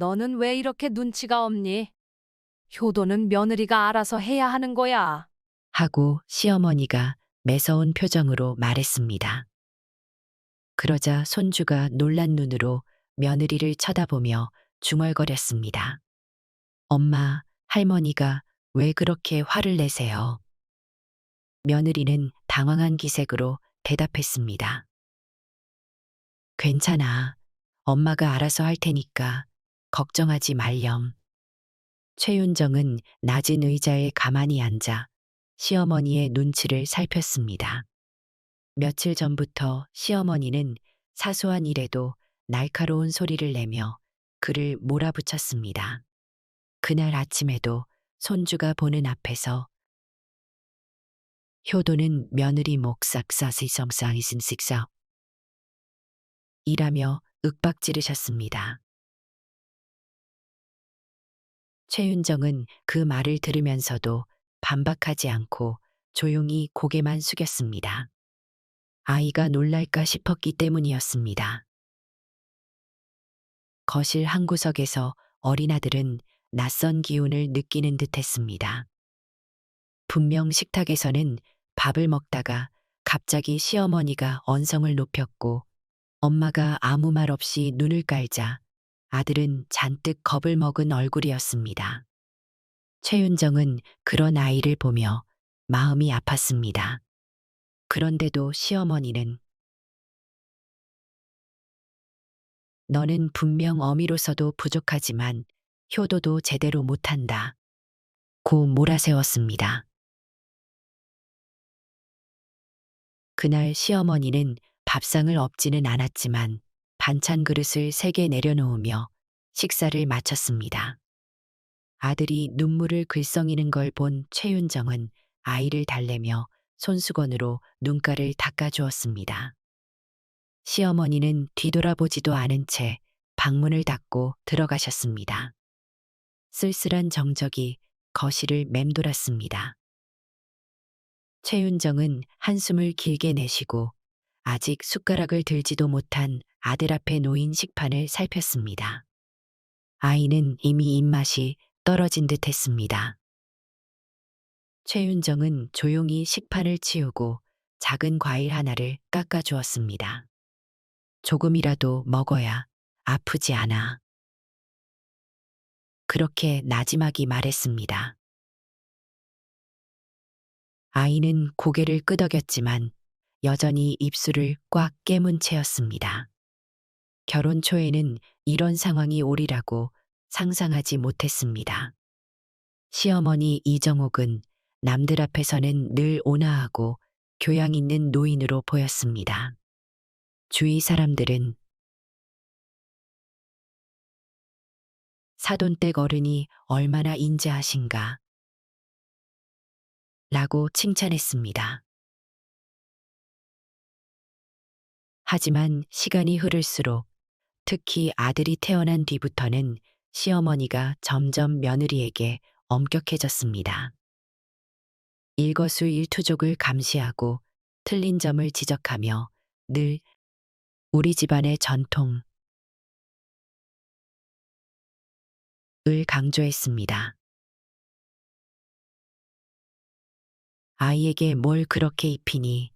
너는 왜 이렇게 눈치가 없니? 효도는 며느리가 알아서 해야 하는 거야. 하고 시어머니가 매서운 표정으로 말했습니다. 그러자 손주가 놀란 눈으로 며느리를 쳐다보며 중얼거렸습니다. 엄마, 할머니가 왜 그렇게 화를 내세요? 며느리는 당황한 기색으로 대답했습니다. 괜찮아. 엄마가 알아서 할 테니까 걱정하지 말렴. 최윤정은 낮은 의자에 가만히 앉아 시어머니의 눈치를 살폈습니다. 며칠 전부터 시어머니는 사소한 일에도 날카로운 소리를 내며 그를 몰아붙였습니다. 그날 아침에도 손주가 보는 앞에서 효도는 며느리 목 싹싹이성쌍이슨 식사 이라며 윽박 지르셨습니다. 최윤정은 그 말을 들으면서도 반박하지 않고 조용히 고개만 숙였습니다. 아이가 놀랄까 싶었기 때문이었습니다. 거실 한 구석에서 어린 아들은 낯선 기운을 느끼는 듯 했습니다. 분명 식탁에서는 밥을 먹다가 갑자기 시어머니가 언성을 높였고 엄마가 아무 말 없이 눈을 깔자 아들은 잔뜩 겁을 먹은 얼굴이었습니다. 최윤정은 그런 아이를 보며 마음이 아팠습니다. 그런데도 시어머니는 너는 분명 어미로서도 부족하지만 효도도 제대로 못한다. 고 몰아세웠습니다. 그날 시어머니는 밥상을 엎지는 않았지만 반찬 그릇을 3개 내려놓으며 식사를 마쳤습니다. 아들이 눈물을 글썽이는 걸 본 최윤정은 아이를 달래며 손수건으로 눈가를 닦아주었습니다. 시어머니는 뒤돌아보지도 않은 채 방문을 닫고 들어가셨습니다. 쓸쓸한 정적이 거실을 맴돌았습니다. 최윤정은 한숨을 길게 내쉬고 아직 숟가락을 들지도 못한 아들 앞에 놓인 식판을 살폈습니다. 아이는 이미 입맛이 떨어진 듯 했습니다. 최윤정은 조용히 식판을 치우고 작은 과일 하나를 깎아주었습니다. 조금이라도 먹어야 아프지 않아. 그렇게 나지막이 말했습니다. 아이는 고개를 끄덕였지만 여전히 입술을 꽉 깨문 채였습니다. 결혼 초에는 이런 상황이 오리라고 상상하지 못했습니다. 시어머니 이정옥은 남들 앞에서는 늘 온화하고 교양 있는 노인으로 보였습니다. 주위 사람들은 사돈댁 어른이 얼마나 인자하신가 라고 칭찬했습니다. 하지만 시간이 흐를수록 특히 아들이 태어난 뒤부터는 시어머니가 점점 며느리에게 엄격해졌습니다. 일거수일투족을 감시하고 틀린 점을 지적하며 늘 우리 집안의 전통을 강조했습니다. 아이에게 뭘 그렇게 입히니?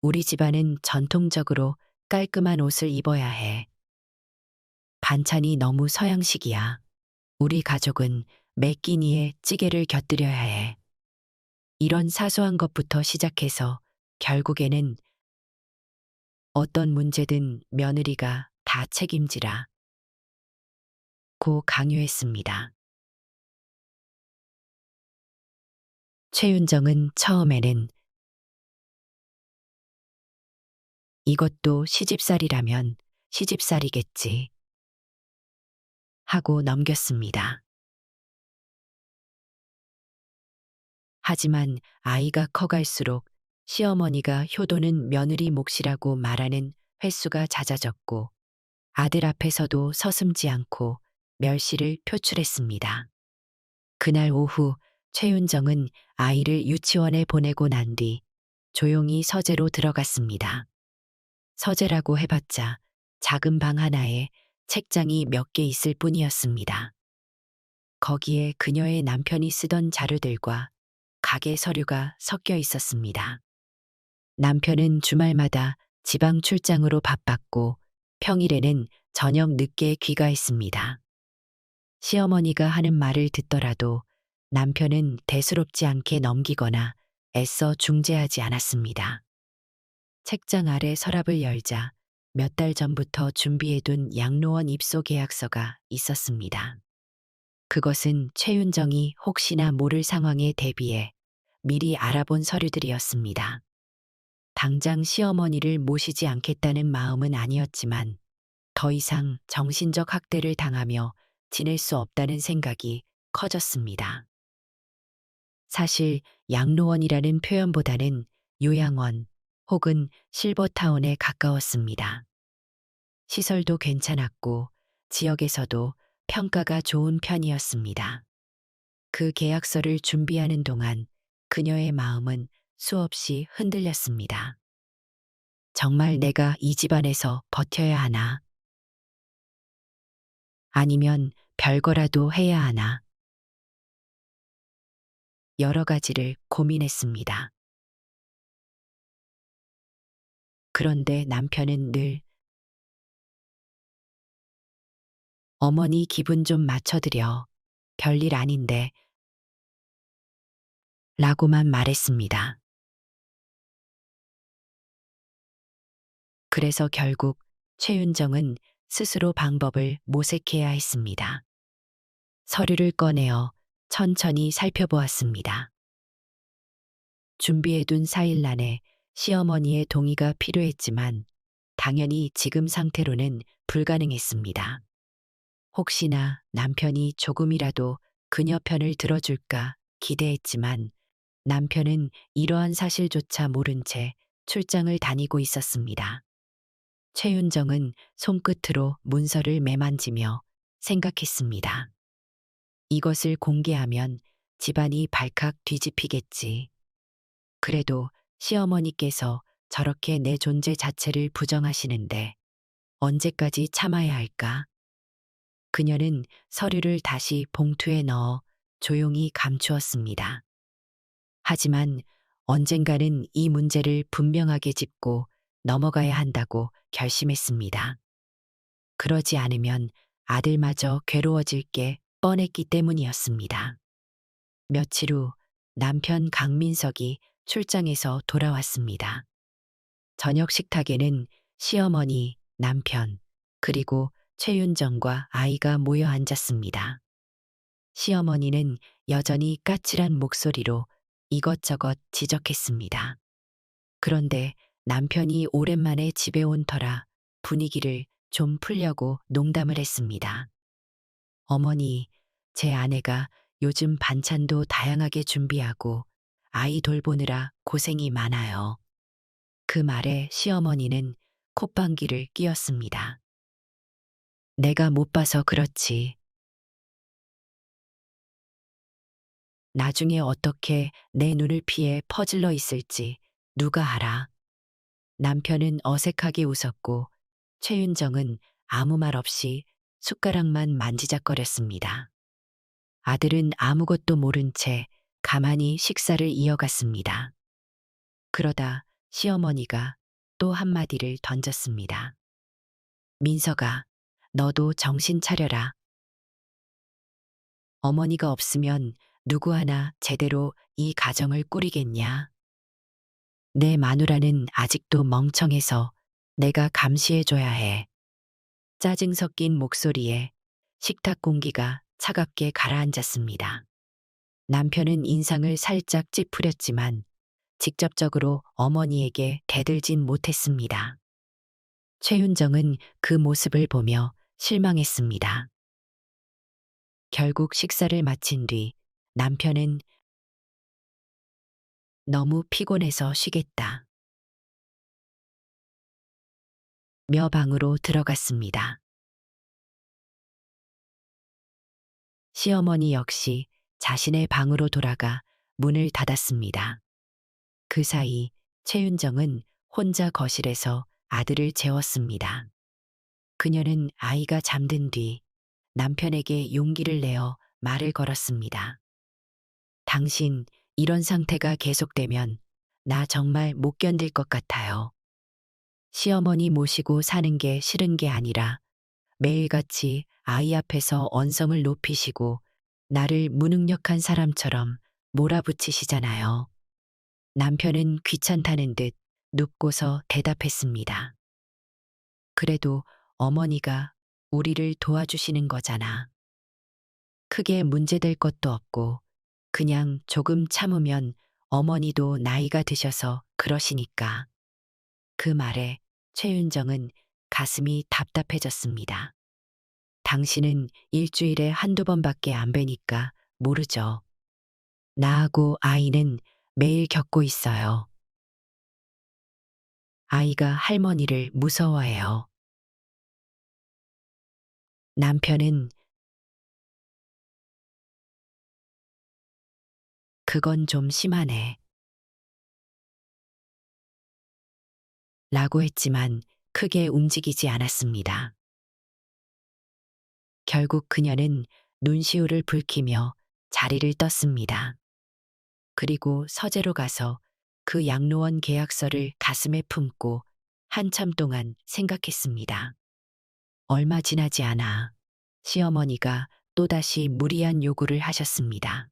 우리 집안은 전통적으로 깔끔한 옷을 입어야 해. 반찬이 너무 서양식이야. 우리 가족은 매 끼니에 찌개를 곁들여야 해. 이런 사소한 것부터 시작해서 결국에는 어떤 문제든 며느리가 다 책임지라 고 강요했습니다. 최윤정은 처음에는 이것도 시집살이라면 시집살이겠지 하고 넘겼습니다. 하지만 아이가 커갈수록 시어머니가 효도는 며느리 몫이라고 말하는 횟수가 잦아졌고 아들 앞에서도 서슴지 않고 멸시를 표출했습니다. 그날 오후 최윤정은 아이를 유치원에 보내고 난 뒤 조용히 서재로 들어갔습니다. 서재라고 해봤자 작은 방 하나에 책장이 몇 개 있을 뿐이었습니다. 거기에 그녀의 남편이 쓰던 자료들과 가게 서류가 섞여 있었습니다. 남편은 주말마다 지방 출장으로 바빴고 평일에는 저녁 늦게 귀가했습니다. 시어머니가 하는 말을 듣더라도 남편은 대수롭지 않게 넘기거나 애써 중재하지 않았습니다. 책장 아래 서랍을 열자 몇 달 전부터 준비해둔 양로원 입소 계약서가 있었습니다. 그것은 최윤정이 혹시나 모를 상황에 대비해 미리 알아본 서류들이었습니다. 당장 시어머니를 모시지 않겠다는 마음은 아니었지만 더 이상 정신적 학대를 당하며 지낼 수 없다는 생각이 커졌습니다. 사실 양로원이라는 표현보다는 요양원 혹은 실버타운에 가까웠습니다. 시설도 괜찮았고 지역에서도 평가가 좋은 편이었습니다. 그 계약서를 준비하는 동안 그녀의 마음은 수없이 흔들렸습니다. 정말 내가 이 집안에서 버텨야 하나? 아니면 별거라도 해야 하나? 여러 가지를 고민했습니다. 그런데 남편은 늘 어머니 기분 좀 맞춰드려. 별일 아닌데. 라고만 말했습니다. 그래서 결국 최윤정은 스스로 방법을 모색해야 했습니다. 서류를 꺼내어 천천히 살펴보았습니다. 준비해둔 사일란에 시어머니의 동의가 필요했지만 당연히 지금 상태로는 불가능했습니다. 혹시나 남편이 조금이라도 그녀 편을 들어줄까 기대했지만 남편은 이러한 사실조차 모른 채 출장을 다니고 있었습니다. 최윤정은 손끝으로 문서를 매만지며 생각했습니다. 이것을 공개하면 집안이 발칵 뒤집히겠지. 그래도 시어머니께서 저렇게 내 존재 자체를 부정하시는데 언제까지 참아야 할까? 그녀는 서류를 다시 봉투에 넣어 조용히 감추었습니다. 하지만 언젠가는 이 문제를 분명하게 짚고 넘어가야 한다고 결심했습니다. 그러지 않으면 아들마저 괴로워질 게 뻔했기 때문이었습니다. 며칠 후 남편 강민석이 출장에서 돌아왔습니다. 저녁 식탁에는 시어머니, 남편, 그리고 최윤정과 아이가 모여 앉았습니다. 시어머니는 여전히 까칠한 목소리로 이것저것 지적했습니다. 그런데 남편이 오랜만에 집에 온 터라 분위기를 좀 풀려고 농담을 했습니다. 어머니, 제 아내가 요즘 반찬도 다양하게 준비하고 아이 돌보느라 고생이 많아요. 그 말에 시어머니는 콧방귀를 뀌었습니다. 내가 못 봐서 그렇지. 나중에 어떻게 내 눈을 피해 퍼질러 있을지 누가 알아. 남편은 어색하게 웃었고 최윤정은 아무 말 없이 숟가락만 만지작거렸습니다. 아들은 아무것도 모른 채 가만히 식사를 이어갔습니다. 그러다 시어머니가 또 한마디를 던졌습니다. 민서가, 너도 정신 차려라. 어머니가 없으면 누구 하나 제대로 이 가정을 꾸리겠냐? 내 마누라는 아직도 멍청해서 내가 감시해줘야 해. 짜증 섞인 목소리에 식탁 공기가 차갑게 가라앉았습니다. 남편은 인상을 살짝 찌푸렸지만 직접적으로 어머니에게 대들진 못했습니다. 최윤정은 그 모습을 보며 실망했습니다. 결국 식사를 마친 뒤 남편은 너무 피곤해서 쉬겠다 며 방으로 들어갔습니다. 시어머니 역시 자신의 방으로 돌아가 문을 닫았습니다. 그 사이 최윤정은 혼자 거실에서 아들을 재웠습니다. 그녀는 아이가 잠든 뒤 남편에게 용기를 내어 말을 걸었습니다. 당신, 이런 상태가 계속되면 나 정말 못 견딜 것 같아요. 시어머니 모시고 사는 게 싫은 게 아니라 매일같이 아이 앞에서 언성을 높이시고 나를 무능력한 사람처럼 몰아붙이시잖아요. 남편은 귀찮다는 듯 눕고서 대답했습니다. 그래도 어머니가 우리를 도와주시는 거잖아. 크게 문제될 것도 없고 그냥 조금 참으면 어머니도 나이가 드셔서 그러시니까. 그 말에 최윤정은 가슴이 답답해졌습니다. 당신은 일주일에 한두 번밖에 안 뵈니까 모르죠. 나하고 아이는 매일 겪고 있어요. 아이가 할머니를 무서워해요. 남편은 그건 좀 심하네. 라고 했지만 크게 움직이지 않았습니다. 결국 그녀는 눈시울을 붉히며 자리를 떴습니다. 그리고 서재로 가서 그 양로원 계약서를 가슴에 품고 한참 동안 생각했습니다. 얼마 지나지 않아 시어머니가 또다시 무리한 요구를 하셨습니다.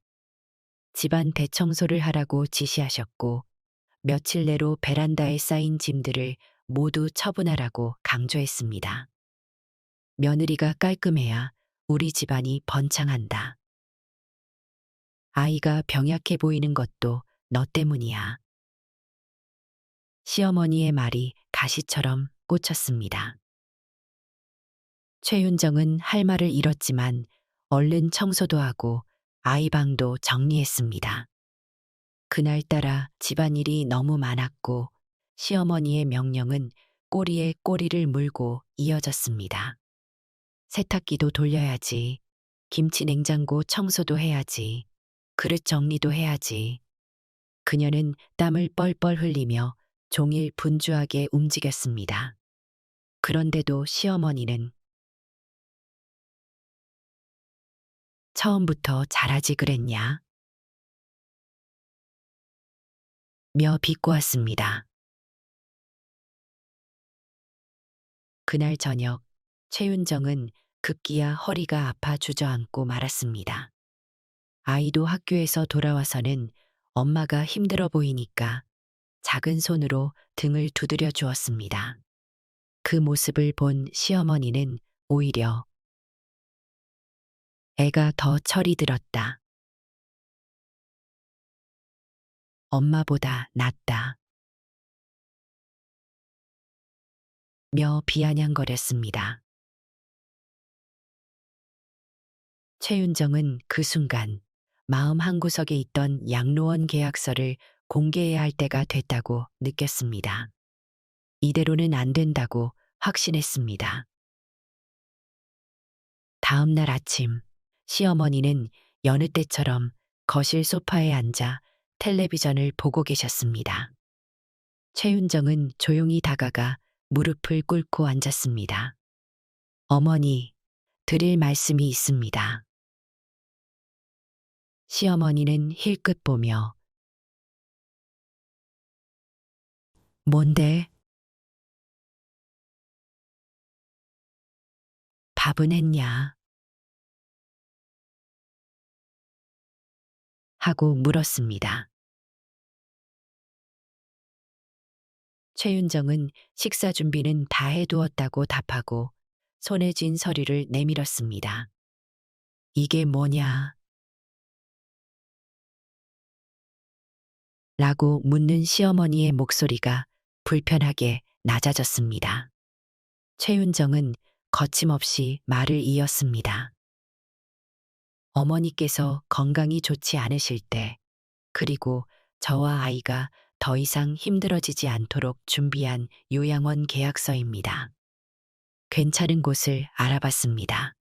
집안 대청소를 하라고 지시하셨고 며칠 내로 베란다에 쌓인 짐들을 모두 처분하라고 강조했습니다. 며느리가 깔끔해야 우리 집안이 번창한다. 아이가 병약해 보이는 것도 너 때문이야. 시어머니의 말이 가시처럼 꽂혔습니다. 최윤정은 할 말을 잃었지만 얼른 청소도 하고 아이 방도 정리했습니다. 그날따라 집안일이 너무 많았고 시어머니의 명령은 꼬리에 꼬리를 물고 이어졌습니다. 세탁기도 돌려야지. 김치 냉장고 청소도 해야지. 그릇 정리도 해야지. 그녀는 땀을 뻘뻘 흘리며 종일 분주하게 움직였습니다. 그런데도 시어머니는 처음부터 잘하지 그랬냐? 며 비꼬았습니다. 그날 저녁 최윤정은 급기야 허리가 아파 주저앉고 말았습니다. 아이도 학교에서 돌아와서는 엄마가 힘들어 보이니까 작은 손으로 등을 두드려 주었습니다. 그 모습을 본 시어머니는 오히려 애가 더 철이 들었다. 엄마보다 낫다. 며 비아냥거렸습니다. 최윤정은 그 순간 마음 한구석에 있던 양로원 계약서를 공개해야 할 때가 됐다고 느꼈습니다. 이대로는 안 된다고 확신했습니다. 다음 날 아침 시어머니는 여느 때처럼 거실 소파에 앉아 텔레비전을 보고 계셨습니다. 최윤정은 조용히 다가가 무릎을 꿇고 앉았습니다. 어머니, 드릴 말씀이 있습니다. 시어머니는 힐끗 보며 뭔데? 밥은 했냐? 하고 물었습니다. 최윤정은 식사 준비는 다 해두었다고 답하고 손에 쥔 서류를 내밀었습니다. 이게 뭐냐? 라고 묻는 시어머니의 목소리가 불편하게 낮아졌습니다. 최윤정은 거침없이 말을 이었습니다. 어머니께서 건강이 좋지 않으실 때, 그리고 저와 아이가 더 이상 힘들어지지 않도록 준비한 요양원 계약서입니다. 괜찮은 곳을 알아봤습니다.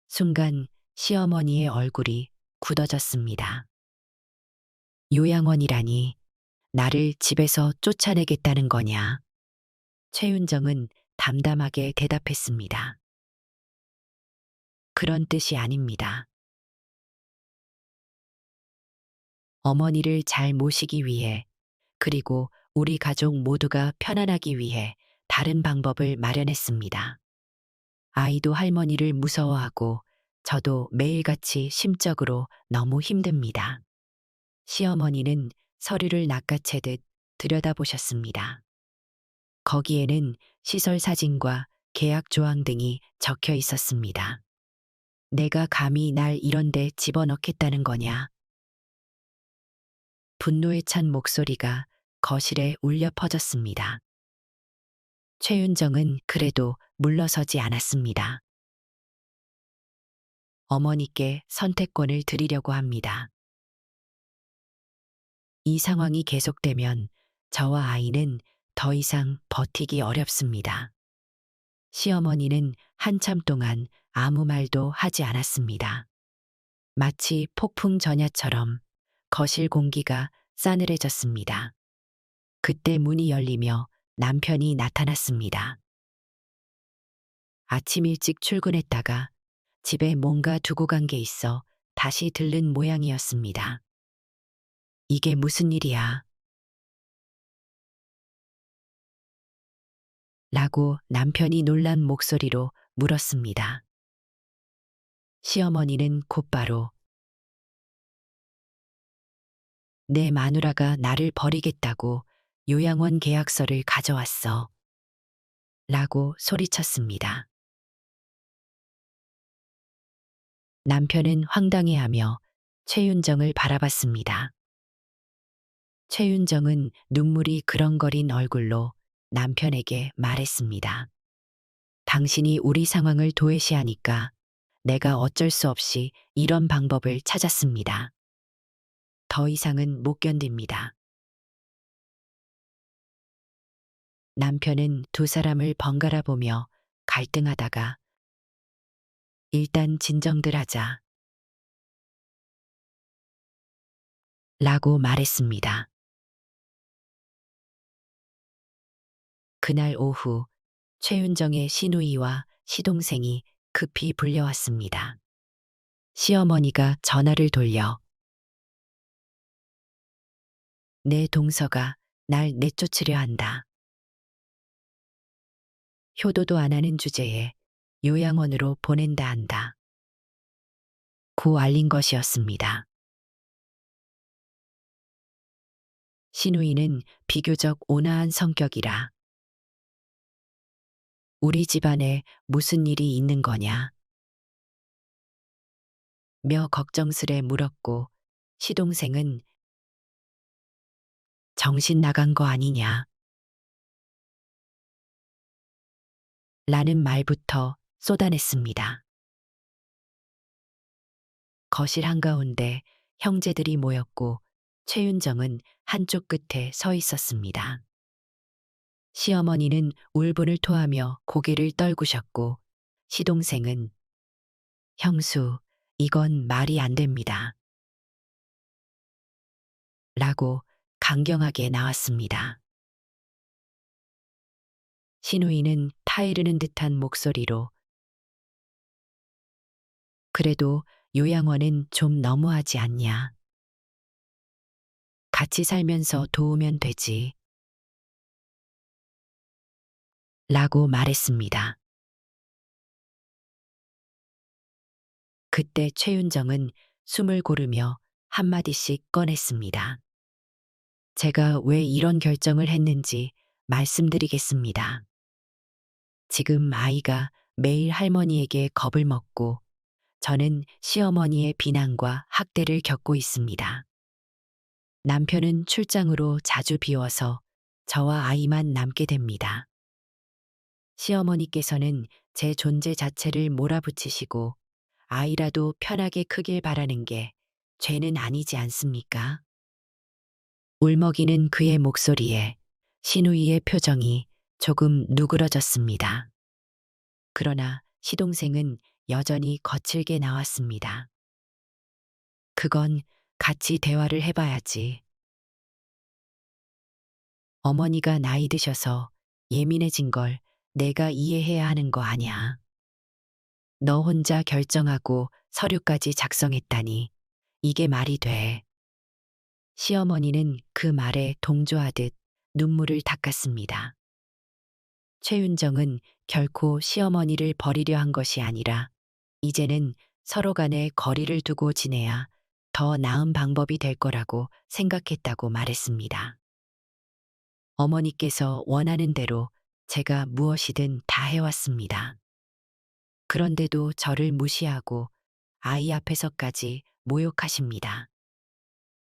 순간 시어머니의 얼굴이 굳어졌습니다. 요양원이라니 나를 집에서 쫓아내겠다는 거냐? 최윤정은 담담하게 대답했습니다. 그런 뜻이 아닙니다. 어머니를 잘 모시기 위해, 그리고 우리 가족 모두가 편안하기 위해 다른 방법을 마련했습니다. 아이도 할머니를 무서워하고 저도 매일같이 심적으로 너무 힘듭니다. 시어머니는 서류를 낚아채듯 들여다보셨습니다. 거기에는 시설 사진과 계약 조항 등이 적혀 있었습니다. 내가 감히 날 이런데 집어넣겠다는 거냐? 분노에 찬 목소리가 거실에 울려 퍼졌습니다. 최윤정은 그래도 물러서지 않았습니다. 어머니께 선택권을 드리려고 합니다. 이 상황이 계속되면 저와 아이는 더 이상 버티기 어렵습니다. 시어머니는 한참 동안 아무 말도 하지 않았습니다. 마치 폭풍 전야처럼 거실 공기가 싸늘해졌습니다. 그때 문이 열리며 남편이 나타났습니다. 아침 일찍 출근했다가 집에 뭔가 두고 간 게 있어 다시 들른 모양이었습니다. 이게 무슨 일이야? 라고 남편이 놀란 목소리로 물었습니다. 시어머니는 곧바로 내 마누라가 나를 버리겠다고 요양원 계약서를 가져왔어. 라고 소리쳤습니다. 남편은 황당해하며 최윤정을 바라봤습니다. 최윤정은 눈물이 그렁거린 얼굴로 남편에게 말했습니다. 당신이 우리 상황을 도외시하니까 내가 어쩔 수 없이 이런 방법을 찾았습니다. 더 이상은 못 견딥니다. 남편은 두 사람을 번갈아 보며 갈등하다가 일단 진정들 하자. 라고 말했습니다. 그날 오후 최윤정의 시누이와 시동생이 급히 불려왔습니다. 시어머니가 전화를 돌려 내 동서가 날 내쫓으려 한다. 효도도 안 하는 주제에 요양원으로 보낸다 한다. 고 알린 것이었습니다. 시누이는 비교적 온화한 성격이라 우리 집안에 무슨 일이 있는 거냐? 며 걱정스레 물었고 시동생은 정신 나간 거 아니냐? 라는 말부터 쏟아냈습니다. 거실 한가운데 형제들이 모였고 최윤정은 한쪽 끝에 서 있었습니다. 시어머니는 울분을 토하며 고개를 떨구셨고 시동생은 형수, 이건 말이 안 됩니다. 라고 강경하게 나왔습니다. 시누이는 타이르는 듯한 목소리로 그래도 요양원은 좀 너무하지 않냐. 같이 살면서 도우면 되지. 라고 말했습니다. 그때 최윤정은 숨을 고르며 한마디씩 꺼냈습니다. 제가 왜 이런 결정을 했는지 말씀드리겠습니다. 지금 아이가 매일 할머니에게 겁을 먹고 저는 시어머니의 비난과 학대를 겪고 있습니다. 남편은 출장으로 자주 비워서 저와 아이만 남게 됩니다. 시어머니께서는 제 존재 자체를 몰아붙이시고 아이라도 편하게 크길 바라는 게 죄는 아니지 않습니까? 울먹이는 그의 목소리에 시누이의 표정이 조금 누그러졌습니다. 그러나 시동생은 여전히 거칠게 나왔습니다. 그건 같이 대화를 해봐야지. 어머니가 나이 드셔서 예민해진 걸 내가 이해해야 하는 거 아냐. 너 혼자 결정하고 서류까지 작성했다니 이게 말이 돼. 시어머니는 그 말에 동조하듯 눈물을 닦았습니다. 최윤정은 결코 시어머니를 버리려 한 것이 아니라 이제는 서로 간에 거리를 두고 지내야 더 나은 방법이 될 거라고 생각했다고 말했습니다. 어머니께서 원하는 대로 제가 무엇이든 다 해왔습니다. 그런데도 저를 무시하고 아이 앞에서까지 모욕하십니다.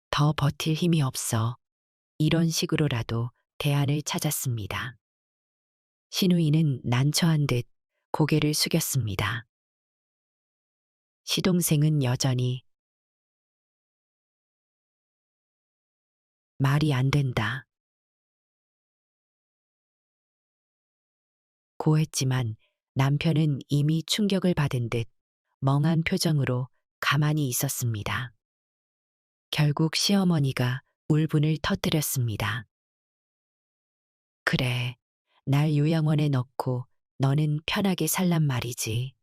더 버틸 힘이 없어 이런 식으로라도 대안을 찾았습니다. 신우이는 난처한 듯 고개를 숙였습니다. 시동생은 여전히 말이 안 된다. 고했지만 남편은 이미 충격을 받은 듯 멍한 표정으로 가만히 있었습니다. 결국 시어머니가 울분을 터뜨렸습니다. 그래, 날 요양원에 넣고 너는 편하게 살란 말이지.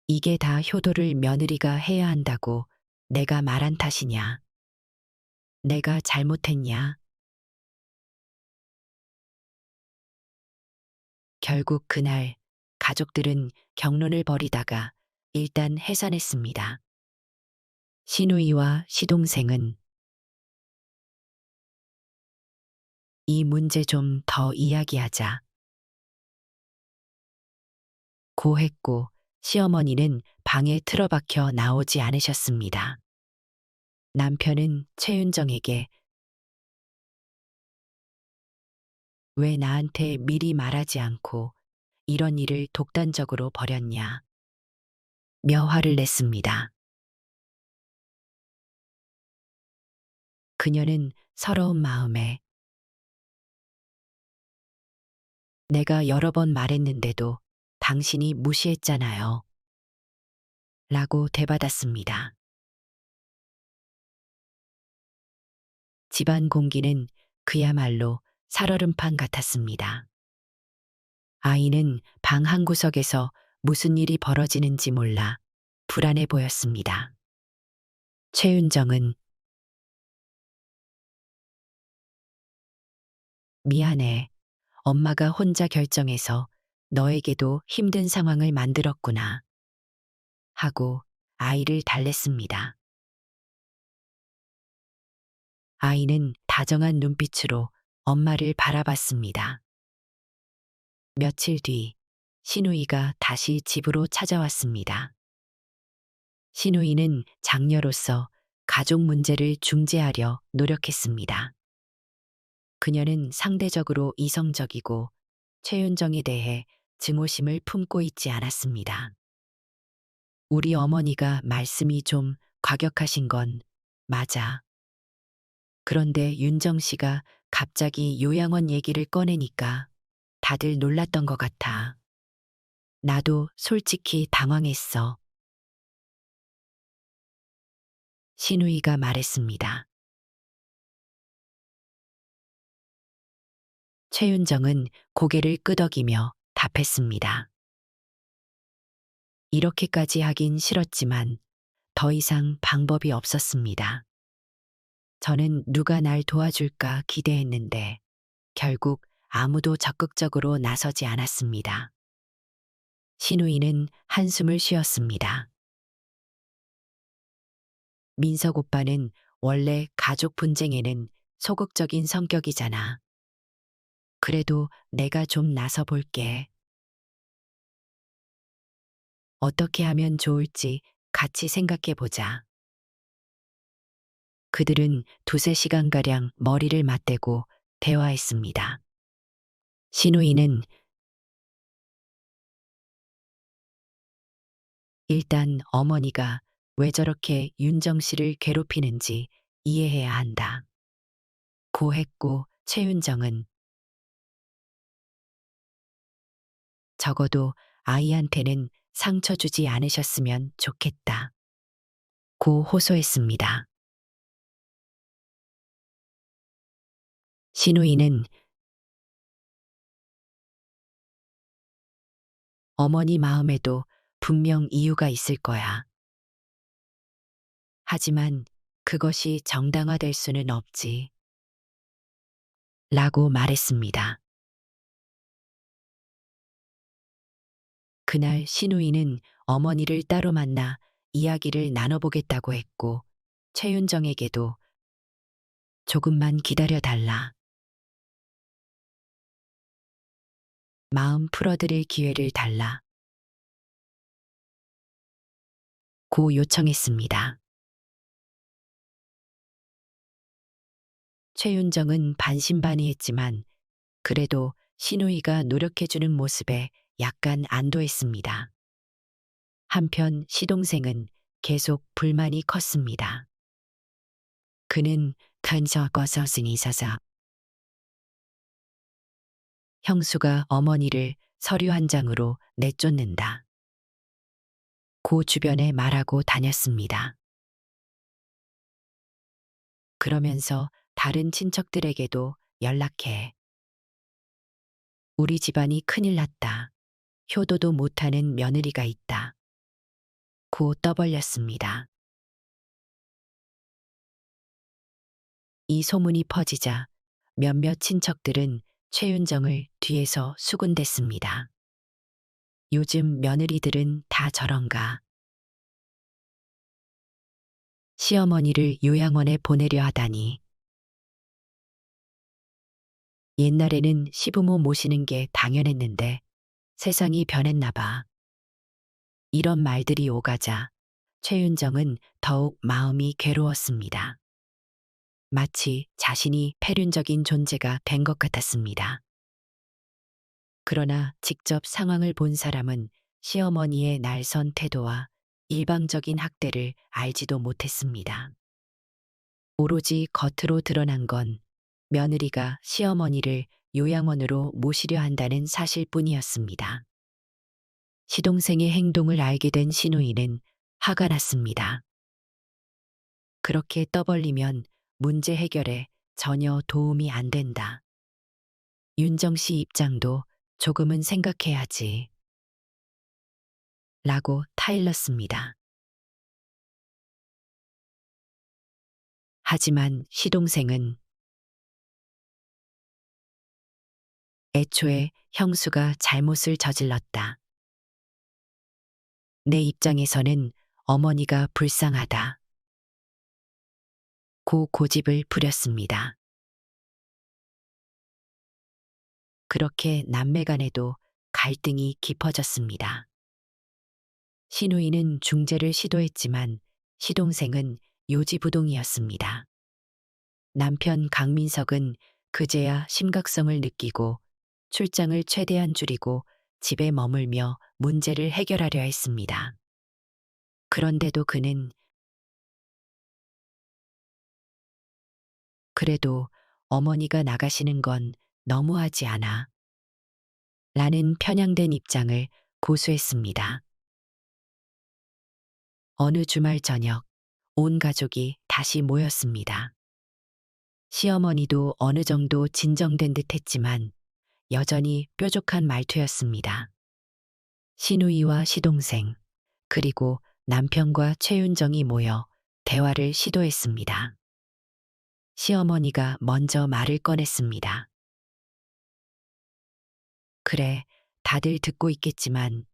이게 다 효도를 며느리가 해야 한다고 내가 말한 탓이냐? 내가 잘못했냐? 결국 그날 가족들은 격론을 벌이다가 일단 해산했습니다. 시누이와 시동생은 이 문제 좀 더 이야기하자. 고했고 시어머니는 방에 틀어박혀 나오지 않으셨습니다. 남편은 최윤정에게 왜 나한테 미리 말하지 않고 이런 일을 독단적으로 벌였냐 며 화를 냈습니다. 그녀는 서러운 마음에 내가 여러 번 말했는데도 당신이 무시했잖아요. 라고 대받았습니다. 집안 공기는 그야말로 살얼음판 같았습니다. 아이는 방 한구석에서 무슨 일이 벌어지는지 몰라 불안해 보였습니다. 최윤정은 미안해. 엄마가 혼자 결정해서 너에게도 힘든 상황을 만들었구나. 하고 아이를 달랬습니다. 아이는 다정한 눈빛으로 엄마를 바라봤습니다. 며칠 뒤 시누이가 다시 집으로 찾아왔습니다. 시누이는 장녀로서 가족 문제를 중재하려 노력했습니다. 그녀는 상대적으로 이성적이고 최윤정에 대해 증오심을 품고 있지 않았습니다. 우리 어머니가 말씀이 좀 과격하신 건 맞아. 그런데 윤정 씨가 갑자기 요양원 얘기를 꺼내니까 다들 놀랐던 것 같아. 나도 솔직히 당황했어. 시누이가 말했습니다. 최윤정은 고개를 끄덕이며 답했습니다. 이렇게까지 하긴 싫었지만 더 이상 방법이 없었습니다. 저는 누가 날 도와줄까 기대했는데 결국 아무도 적극적으로 나서지 않았습니다. 시누이는 한숨을 쉬었습니다. 민석 오빠는 원래 가족 분쟁에는 소극적인 성격이잖아. 그래도 내가 좀 나서 볼게. 어떻게 하면 좋을지 같이 생각해 보자. 그들은 두세 시간가량 머리를 맞대고 대화했습니다. 시누이는 일단 어머니가 왜 저렇게 윤정 씨를 괴롭히는지 이해해야 한다. 고했고 최윤정은 적어도 아이한테는 상처 주지 않으셨으면 좋겠다. 고 호소했습니다. 시누이는 어머니 마음에도 분명 이유가 있을 거야. 하지만 그것이 정당화될 수는 없지. 라고 말했습니다. 그날 신우이는 어머니를 따로 만나 이야기를 나눠보겠다고 했고, 최윤정에게도 조금만 기다려 달라. 마음 풀어드릴 기회를 달라. 고 요청했습니다. 최윤정은 반신반의했지만 그래도 신우이가 노력해주는 모습에 약간 안도했습니다. 한편 시동생은 계속 불만이 컸습니다. 그는 간서꺼서승 있어서 형수가 어머니를 서류 한 장으로 내쫓는다. 고 주변에 말하고 다녔습니다. 그러면서 다른 친척들에게도 연락해. 우리 집안이 큰일 났다. 효도도 못하는 며느리가 있다. 고 떠벌렸습니다. 이 소문이 퍼지자 몇몇 친척들은 최윤정을 뒤에서 수군댔습니다. 요즘 며느리들은 다 저런가. 시어머니를 요양원에 보내려 하다니. 옛날에는 시부모 모시는 게 당연했는데 세상이 변했나 봐. 이런 말들이 오가자 최윤정은 더욱 마음이 괴로웠습니다. 마치 자신이 폐륜적인 존재가 된 것 같았습니다. 그러나 직접 상황을 본 사람은 시어머니의 날선 태도와 일방적인 학대를 알지도 못했습니다. 오로지 겉으로 드러난 건 며느리가 시어머니를 요양원으로 모시려 한다는 사실뿐이었습니다. 시동생의 행동을 알게 된 신우이는 화가 났습니다. 그렇게 떠벌리면 문제 해결에 전혀 도움이 안 된다. 윤정 씨 입장도 조금은 생각해야지. 라고 타일렀습니다. 하지만 시동생은 애초에 형수가 잘못을 저질렀다. 내 입장에서는 어머니가 불쌍하다. 고 고집을 부렸습니다. 그렇게 남매간에도 갈등이 깊어졌습니다. 신우이는 중재를 시도했지만 시동생은 요지부동이었습니다. 남편 강민석은 그제야 심각성을 느끼고 출장을 최대한 줄이고 집에 머물며 문제를 해결하려 했습니다. 그런데도 그는 그래도 어머니가 나가시는 건 너무하지 않아. 라는 편향된 입장을 고수했습니다. 어느 주말 저녁, 온 가족이 다시 모였습니다. 시어머니도 어느 정도 진정된 듯 했지만 여전히 뾰족한 말투였습니다. 신우이와 시동생, 그리고 남편과 최윤정이 모여 대화를 시도했습니다. 시어머니가 먼저 말을 꺼냈습니다. 그래, 다들 듣고 있겠지만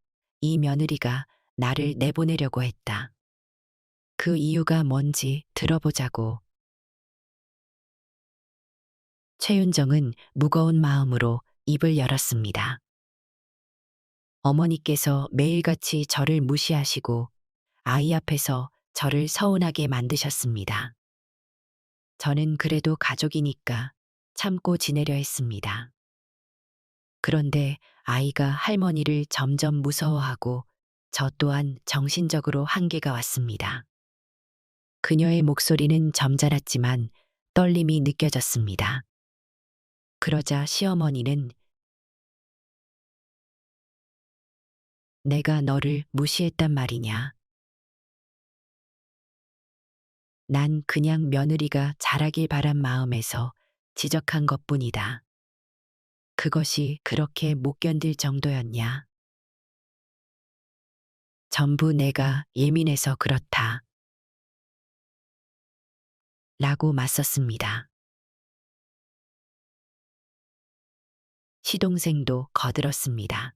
이 며느리가 나를 내보내려고 했다. 그 이유가 뭔지 들어보자고. 최윤정은 무거운 마음으로 입을 열었습니다. 어머니께서 매일같이 저를 무시하시고 아이 앞에서 저를 서운하게 만드셨습니다. 저는 그래도 가족이니까 참고 지내려 했습니다. 그런데 아이가 할머니를 점점 무서워하고 저 또한 정신적으로 한계가 왔습니다. 그녀의 목소리는 점잖았지만 떨림이 느껴졌습니다. 그러자 시어머니는 내가 너를 무시했단 말이냐. 난 그냥 며느리가 잘하길 바란 마음에서 지적한 것뿐이다. 그것이 그렇게 못 견딜 정도였냐. 전부 내가 예민해서 그렇다. 라고 맞섰습니다. 시동생도 거들었습니다.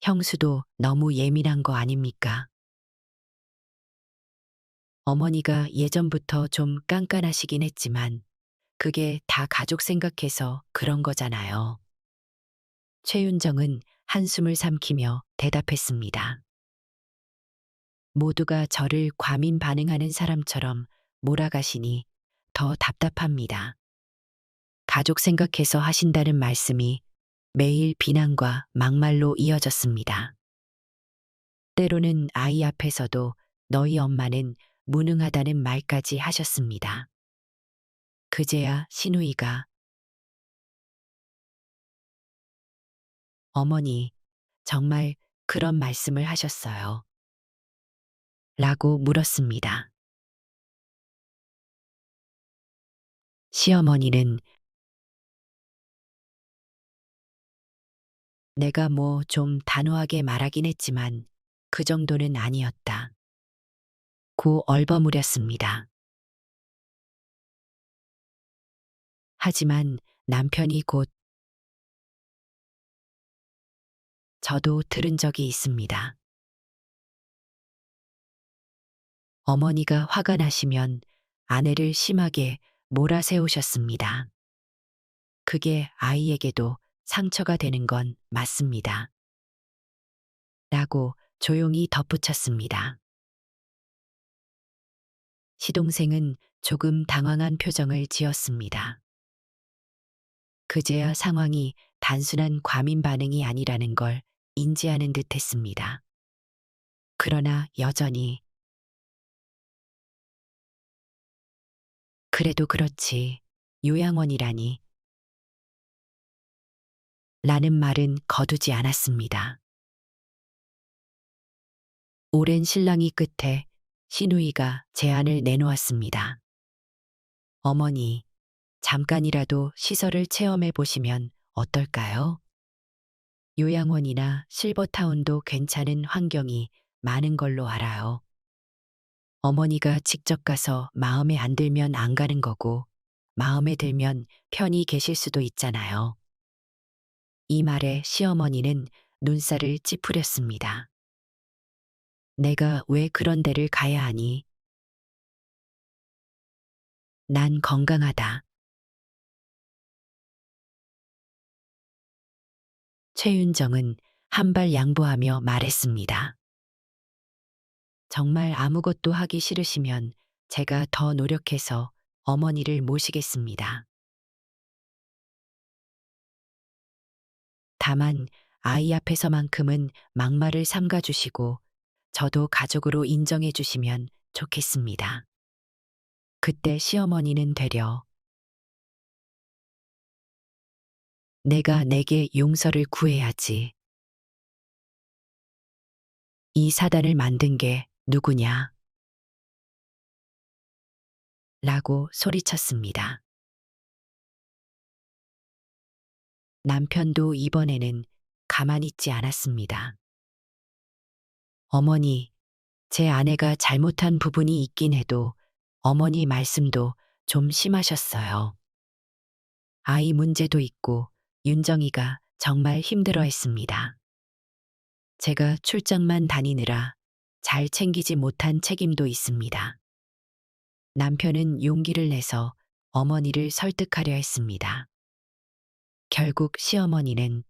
형수도 너무 예민한 거 아닙니까? 어머니가 예전부터 좀 깐깐하시긴 했지만 그게 다 가족 생각해서 그런 거잖아요. 최윤정은 한숨을 삼키며 대답했습니다. 모두가 저를 과민 반응하는 사람처럼 몰아가시니 더 답답합니다. 가족 생각해서 하신다는 말씀이 매일 비난과 막말로 이어졌습니다. 때로는 아이 앞에서도 너희 엄마는 무능하다는 말까지 하셨습니다. 그제야 신우이가 어머니, 정말 그런 말씀을 하셨어요. 라고 물었습니다. 시어머니는 내가 뭐 좀 단호하게 말하긴 했지만 그 정도는 아니었다. 고 얼버무렸습니다. 하지만 남편이 곧 저도 들은 적이 있습니다. 어머니가 화가 나시면 아내를 심하게 몰아세우셨습니다. 그게 아이에게도 상처가 되는 건 맞습니다. 라고 조용히 덧붙였습니다. 시동생은 조금 당황한 표정을 지었습니다. 그제야 상황이 단순한 과민 반응이 아니라는 걸 인지하는 듯 했습니다. 그러나 여전히 그래도 그렇지, 요양원이라니 라는 말은 거두지 않았습니다. 오랜 실랑이 끝에 시누이가 제안을 내놓았습니다. 어머니, 잠깐이라도 시설을 체험해 보시면 어떨까요? 요양원이나 실버타운도 괜찮은 환경이 많은 걸로 알아요. 어머니가 직접 가서 마음에 안 들면 안 가는 거고, 마음에 들면 편히 계실 수도 있잖아요. 이 말에 시어머니는 눈살을 찌푸렸습니다. 내가 왜 그런 데를 가야 하니? 난 건강하다. 최윤정은 한 발 양보하며 말했습니다. 정말 아무것도 하기 싫으시면 제가 더 노력해서 어머니를 모시겠습니다. 다만 아이 앞에서만큼은 막말을 삼가주시고 저도 가족으로 인정해 주시면 좋겠습니다. 그때 시어머니는 되려 내가 내게 용서를 구해야지. 이 사단을 만든 게 누구냐? 라고 소리쳤습니다. 남편도 이번에는 가만히 있지 않았습니다. 어머니, 제 아내가 잘못한 부분이 있긴 해도 어머니 말씀도 좀 심하셨어요. 아이 문제도 있고 윤정이가 정말 힘들어 했습니다. 제가 출장만 다니느라 잘 챙기지 못한 책임도 있습니다. 남편은 용기를 내서 어머니를 설득하려 했습니다. 결국 시어머니는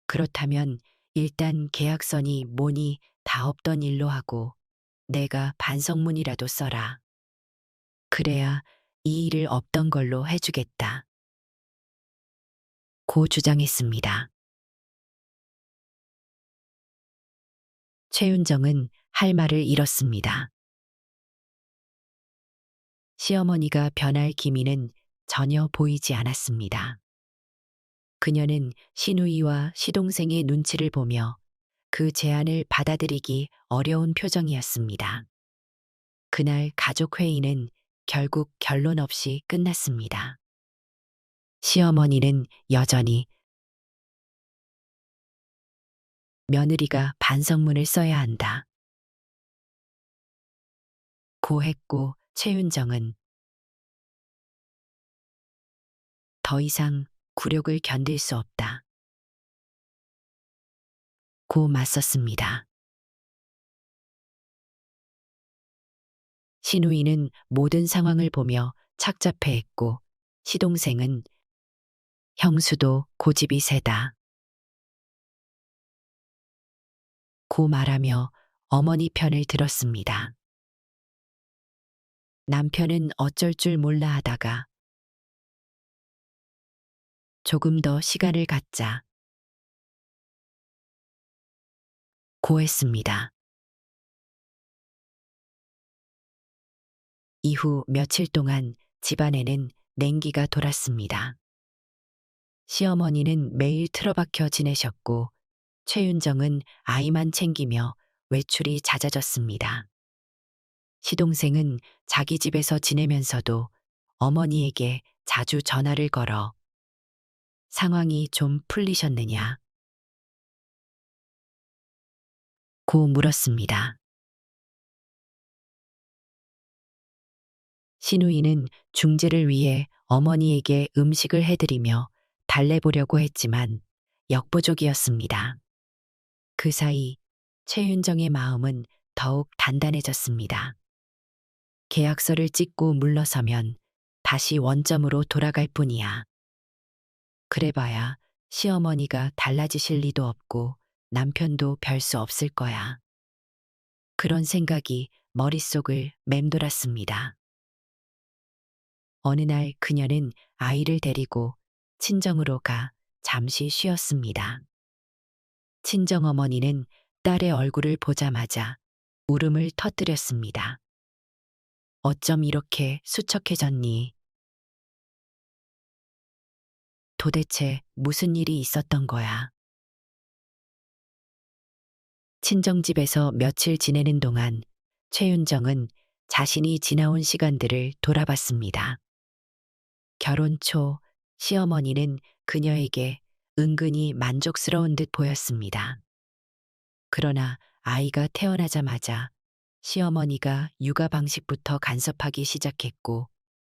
그렇다면 일단 계약서니 뭐니 다 없던 일로 하고 내가 반성문이라도 써라. 그래야 이 일을 없던 걸로 해주겠다. 고 주장했습니다. 최윤정은 할 말을 잃었습니다. 시어머니가 변할 기미는 전혀 보이지 않았습니다. 그녀는 시누이와 시동생의 눈치를 보며 그 제안을 받아들이기 어려운 표정이었습니다. 그날 가족 회의는 결국 결론 없이 끝났습니다. 시어머니는 여전히 며느리가 반성문을 써야 한다. 고했고 최윤정은 더 이상 굴욕을 견딜 수 없다. 고 맞섰습니다. 신우이는 모든 상황을 보며 착잡해했고 시동생은 형수도 고집이 세다. 고 말하며 어머니 편을 들었습니다. 남편은 어쩔 줄 몰라 하다가 조금 더 시간을 갖자 고했습니다. 이후 며칠 동안 집안에는 냉기가 돌았습니다. 시어머니는 매일 틀어박혀 지내셨고 최윤정은 아이만 챙기며 외출이 잦아졌습니다. 시동생은 자기 집에서 지내면서도 어머니에게 자주 전화를 걸어 상황이 좀 풀리셨느냐 고 물었습니다. 신우이는 중재를 위해 어머니에게 음식을 해드리며 달래보려고 했지만 역부족이었습니다. 그 사이 최윤정의 마음은 더욱 단단해졌습니다. 계약서를 찍고 물러서면 다시 원점으로 돌아갈 뿐이야. 그래봐야 시어머니가 달라지실 리도 없고 남편도 별 수 없을 거야. 그런 생각이 머릿속을 맴돌았습니다. 어느 날 그녀는 아이를 데리고 친정으로 가 잠시 쉬었습니다. 친정어머니는 딸의 얼굴을 보자마자 울음을 터뜨렸습니다. 어쩜 이렇게 수척해졌니? 도대체 무슨 일이 있었던 거야? 친정집에서 며칠 지내는 동안 최윤정은 자신이 지나온 시간들을 돌아봤습니다. 결혼 초 시어머니는 그녀에게 은근히 만족스러운 듯 보였습니다. 그러나 아이가 태어나자마자 시어머니가 육아 방식부터 간섭하기 시작했고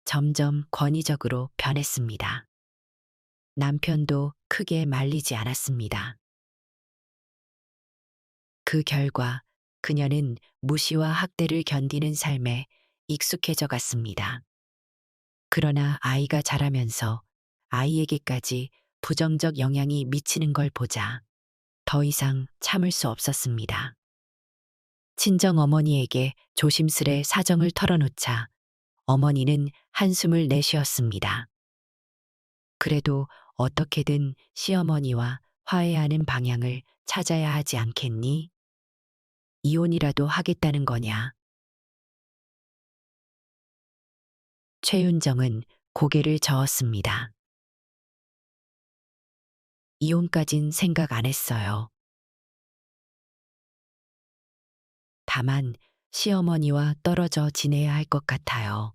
점점 권위적으로 변했습니다. 남편도 크게 말리지 않았습니다. 그 결과 그녀는 무시와 학대를 견디는 삶에 익숙해져 갔습니다. 그러나 아이가 자라면서 아이에게까지 부정적 영향이 미치는 걸 보자 더 이상 참을 수 없었습니다. 친정 어머니에게 조심스레 사정을 털어놓자 어머니는 한숨을 내쉬었습니다. 그래도 어떻게든 시어머니와 화해하는 방향을 찾아야 하지 않겠니? 이혼이라도 하겠다는 거냐? 최윤정은 고개를 저었습니다. 이혼까진 생각 안 했어요. 다만 시어머니와 떨어져 지내야 할 것 같아요.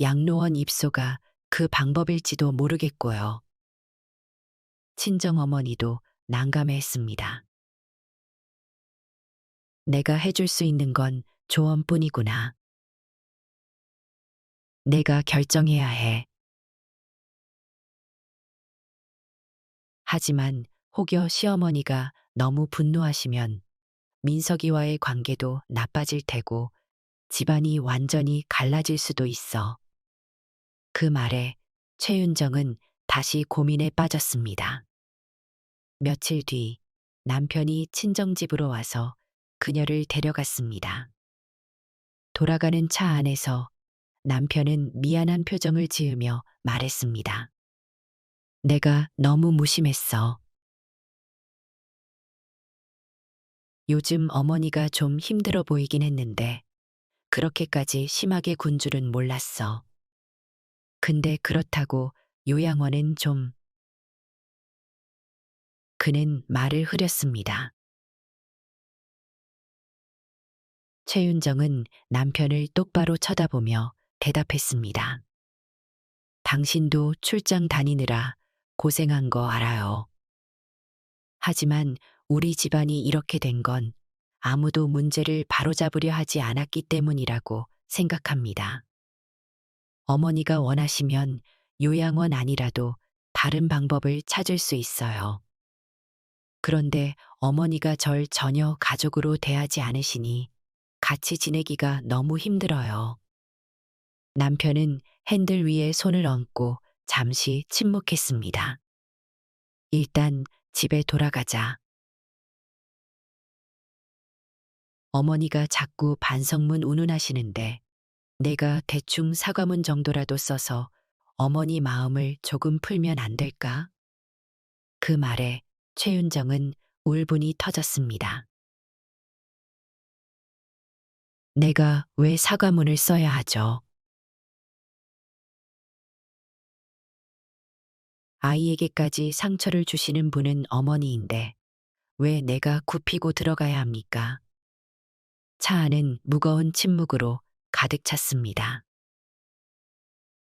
양로원 입소가 그 방법일지도 모르겠고요. 친정어머니도 난감해했습니다. 내가 해줄 수 있는 건 조언뿐이구나. 내가 결정해야 해. 하지만 혹여 시어머니가 너무 분노하시면 민석이와의 관계도 나빠질 테고 집안이 완전히 갈라질 수도 있어. 그 말에 최윤정은 다시 고민에 빠졌습니다. 며칠 뒤 남편이 친정집으로 와서 그녀를 데려갔습니다. 돌아가는 차 안에서 남편은 미안한 표정을 지으며 말했습니다. 내가 너무 무심했어. 요즘 어머니가 좀 힘들어 보이긴 했는데 그렇게까지 심하게 군 줄은 몰랐어. 근데 그렇다고 요양원은 좀... 그는 말을 흐렸습니다. 최윤정은 남편을 똑바로 쳐다보며 대답했습니다. 당신도 출장 다니느라 고생한 거 알아요. 하지만 우리 집안이 이렇게 된 건 아무도 문제를 바로잡으려 하지 않았기 때문이라고 생각합니다. 어머니가 원하시면 요양원 아니라도 다른 방법을 찾을 수 있어요. 그런데 어머니가 절 전혀 가족으로 대하지 않으시니 같이 지내기가 너무 힘들어요. 남편은 핸들 위에 손을 얹고 잠시 침묵했습니다. 일단 집에 돌아가자. 어머니가 자꾸 반성문 운운하시는데 내가 대충 사과문 정도라도 써서 어머니 마음을 조금 풀면 안 될까? 그 말에 최윤정은 울분이 터졌습니다. 내가 왜 사과문을 써야 하죠? 아이에게까지 상처를 주시는 분은 어머니인데 왜 내가 굽히고 들어가야 합니까? 차 안은 무거운 침묵으로 가득 찼습니다.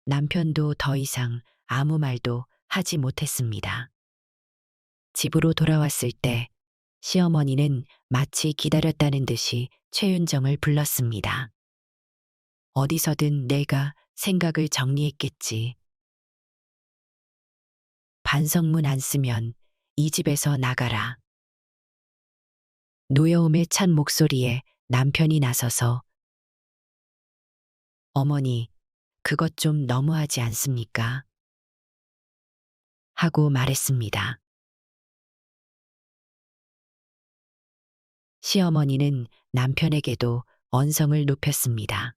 남편도 더 이상 아무 말도 하지 못했습니다. 집으로 돌아왔을 때 시어머니는 마치 기다렸다는 듯이 최윤정을 불렀습니다. 어디서든 내가 생각을 정리했겠지. 반성문 안 쓰면 이 집에서 나가라. 노여움에 찬 목소리에 남편이 나서서 어머니, 그것 좀 너무하지 않습니까? 하고 말했습니다. 시어머니는 남편에게도 언성을 높였습니다.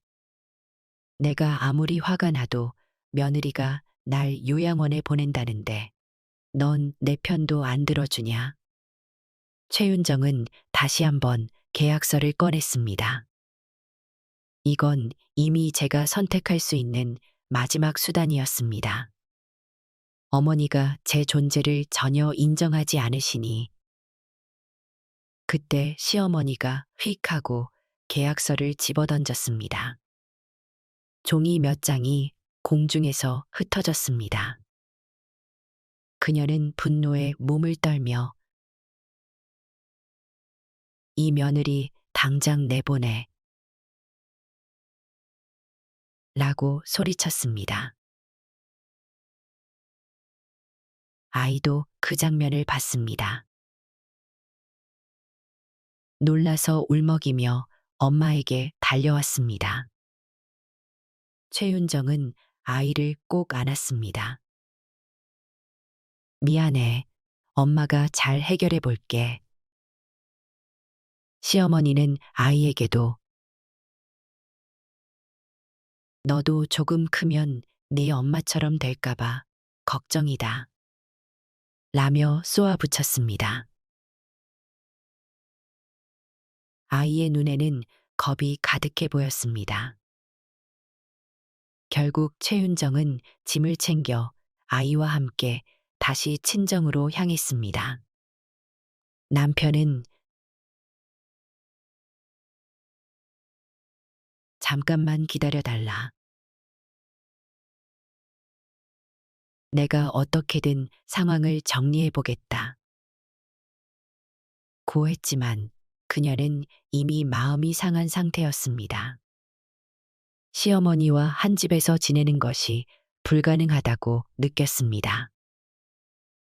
내가 아무리 화가 나도 며느리가 날 요양원에 보낸다는데 넌 내 편도 안 들어주냐? 최윤정은 다시 한번 계약서를 꺼냈습니다. 이건 이미 제가 선택할 수 있는 마지막 수단이었습니다. 어머니가 제 존재를 전혀 인정하지 않으시니 그때 시어머니가 휙 하고 계약서를 집어던졌습니다. 종이 몇 장이 공중에서 흩어졌습니다. 그녀는 분노에 몸을 떨며 이 며느리 당장 내보내 라고 소리쳤습니다. 아이도 그 장면을 봤습니다. 놀라서 울먹이며 엄마에게 달려왔습니다. 최윤정은 아이를 꼭 안았습니다. 미안해. 엄마가 잘 해결해 볼게. 시어머니는 아이에게도 너도 조금 크면 네 엄마처럼 될까봐 걱정이다. 라며 쏘아붙였습니다. 아이의 눈에는 겁이 가득해 보였습니다. 결국 최윤정은 짐을 챙겨 아이와 함께 다시 친정으로 향했습니다. 남편은 잠깐만 기다려달라. 내가 어떻게든 상황을 정리해 보겠다. 고했지만 그녀는 이미 마음이 상한 상태였습니다. 시어머니와 한 집에서 지내는 것이 불가능하다고 느꼈습니다.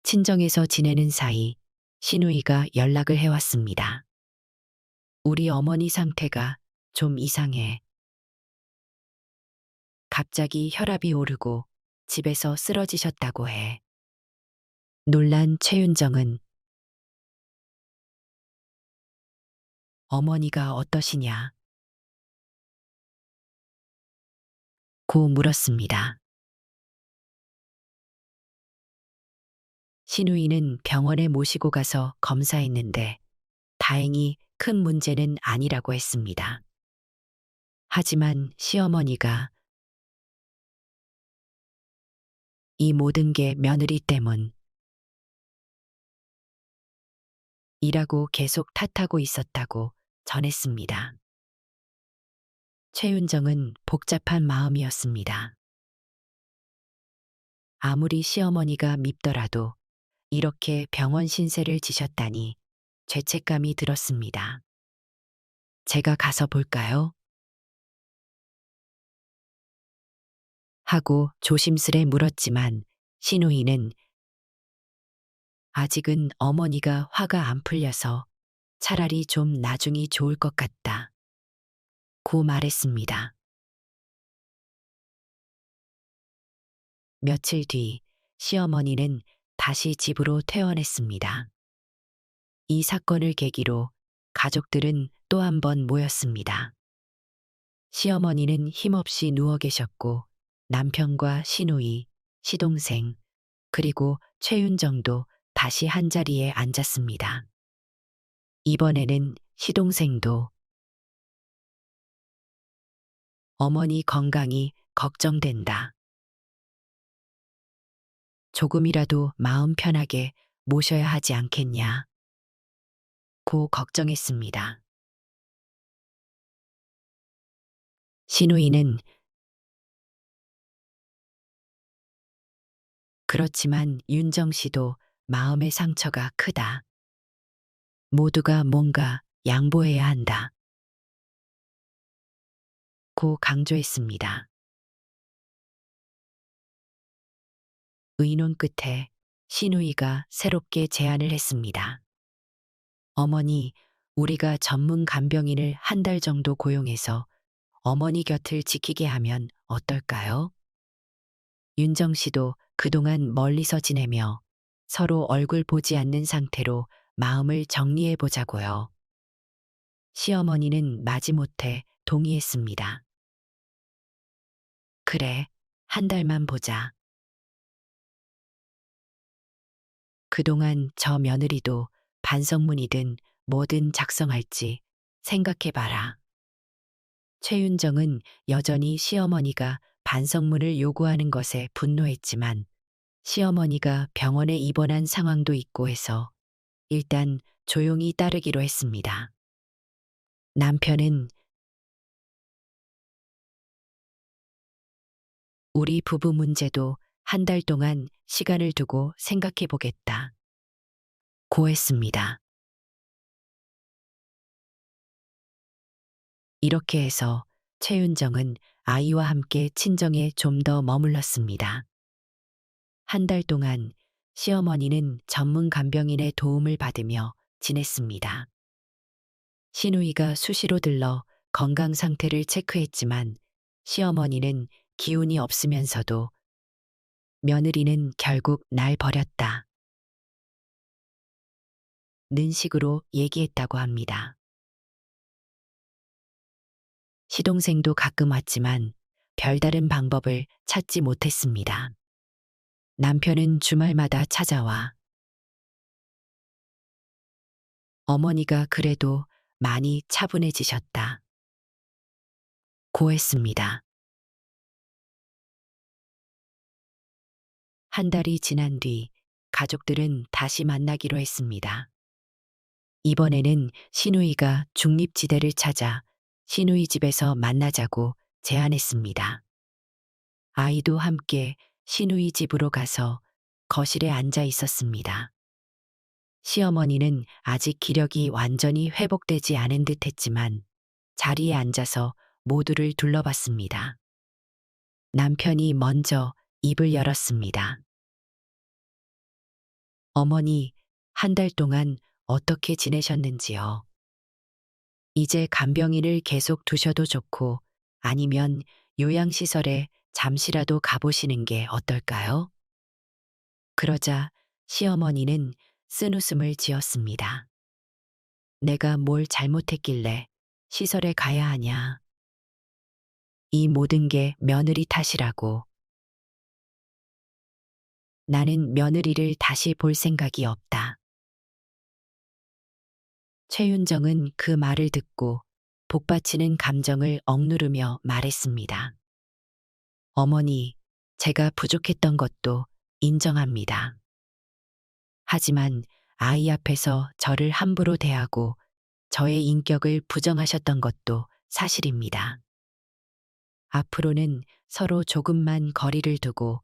친정에서 지내는 사이 시누이가 연락을 해왔습니다. 우리 어머니 상태가 좀 이상해. 갑자기 혈압이 오르고 집에서 쓰러지셨다고 해. 놀란 최윤정은 어머니가 어떠시냐? 고 물었습니다. 시누이는 병원에 모시고 가서 검사했는데 다행히 큰 문제는 아니라고 했습니다. 하지만 시어머니가 이 모든 게 며느리 때문 이라고 계속 탓하고 있었다고 전했습니다. 최윤정은 복잡한 마음이었습니다. 아무리 시어머니가 밉더라도 이렇게 병원 신세를 지셨다니 죄책감이 들었습니다. 제가 가서 볼까요? 하고 조심스레 물었지만 신우이는 아직은 어머니가 화가 안 풀려서 차라리 좀 나중이 좋을 것 같다. 고 말했습니다. 며칠 뒤 시어머니는 다시 집으로 퇴원했습니다. 이 사건을 계기로 가족들은 또 한 번 모였습니다. 시어머니는 힘없이 누워 계셨고 남편과 시누이, 시동생, 그리고 최윤정도 다시 한자리에 앉았습니다. 이번에는 시동생도 어머니 건강이 걱정된다. 조금이라도 마음 편하게 모셔야 하지 않겠냐. 고 걱정했습니다. 시누이는 그렇지만 윤정 씨도 마음의 상처가 크다. 모두가 뭔가 양보해야 한다. 고 강조했습니다. 의논 끝에 시누이가 새롭게 제안을 했습니다. 어머니, 우리가 전문 간병인을 한 달 정도 고용해서 어머니 곁을 지키게 하면 어떨까요? 윤정 씨도 그동안 멀리서 지내며 서로 얼굴 보지 않는 상태로 마음을 정리해 보자고요. 시어머니는 마지못해 동의했습니다. 그래, 한 달만 보자. 그동안 저 며느리도 반성문이든 뭐든 작성할지 생각해봐라. 최윤정은 여전히 시어머니가 반성문을 요구하는 것에 분노했지만 시어머니가 병원에 입원한 상황도 있고 해서 일단 조용히 따르기로 했습니다. 남편은 우리 부부 문제도 한 달 동안 시간을 두고 생각해 보겠다. 고했습니다. 이렇게 해서 최윤정은 아이와 함께 친정에 좀 더 머물렀습니다. 한 달 동안 시어머니는 전문 간병인의 도움을 받으며 지냈습니다. 시누이가 수시로 들러 건강 상태를 체크했지만 시어머니는 기운이 없으면서도 며느리는 결국 날 버렸다. 는 식으로 얘기했다고 합니다. 시동생도 가끔 왔지만 별다른 방법을 찾지 못했습니다. 남편은 주말마다 찾아와 어머니가 그래도 많이 차분해지셨다. 고했습니다. 한 달이 지난 뒤 가족들은 다시 만나기로 했습니다. 이번에는 시누이가 중립지대를 찾아 시누이 집에서 만나자고 제안했습니다. 아이도 함께 시누이 집으로 가서 거실에 앉아 있었습니다. 시어머니는 아직 기력이 완전히 회복되지 않은 듯 했지만 자리에 앉아서 모두를 둘러봤습니다. 남편이 먼저 입을 열었습니다. 어머니, 한 달 동안 어떻게 지내셨는지요? 이제 간병인을 계속 두셔도 좋고 아니면 요양시설에 잠시라도 가보시는 게 어떨까요? 그러자 시어머니는 쓴웃음을 지었습니다. 내가 뭘 잘못했길래 시설에 가야 하냐. 이 모든 게 며느리 탓이라고. 나는 며느리를 다시 볼 생각이 없다. 최윤정은 그 말을 듣고 복받치는 감정을 억누르며 말했습니다. 어머니, 제가 부족했던 것도 인정합니다. 하지만 아이 앞에서 저를 함부로 대하고 저의 인격을 부정하셨던 것도 사실입니다. 앞으로는 서로 조금만 거리를 두고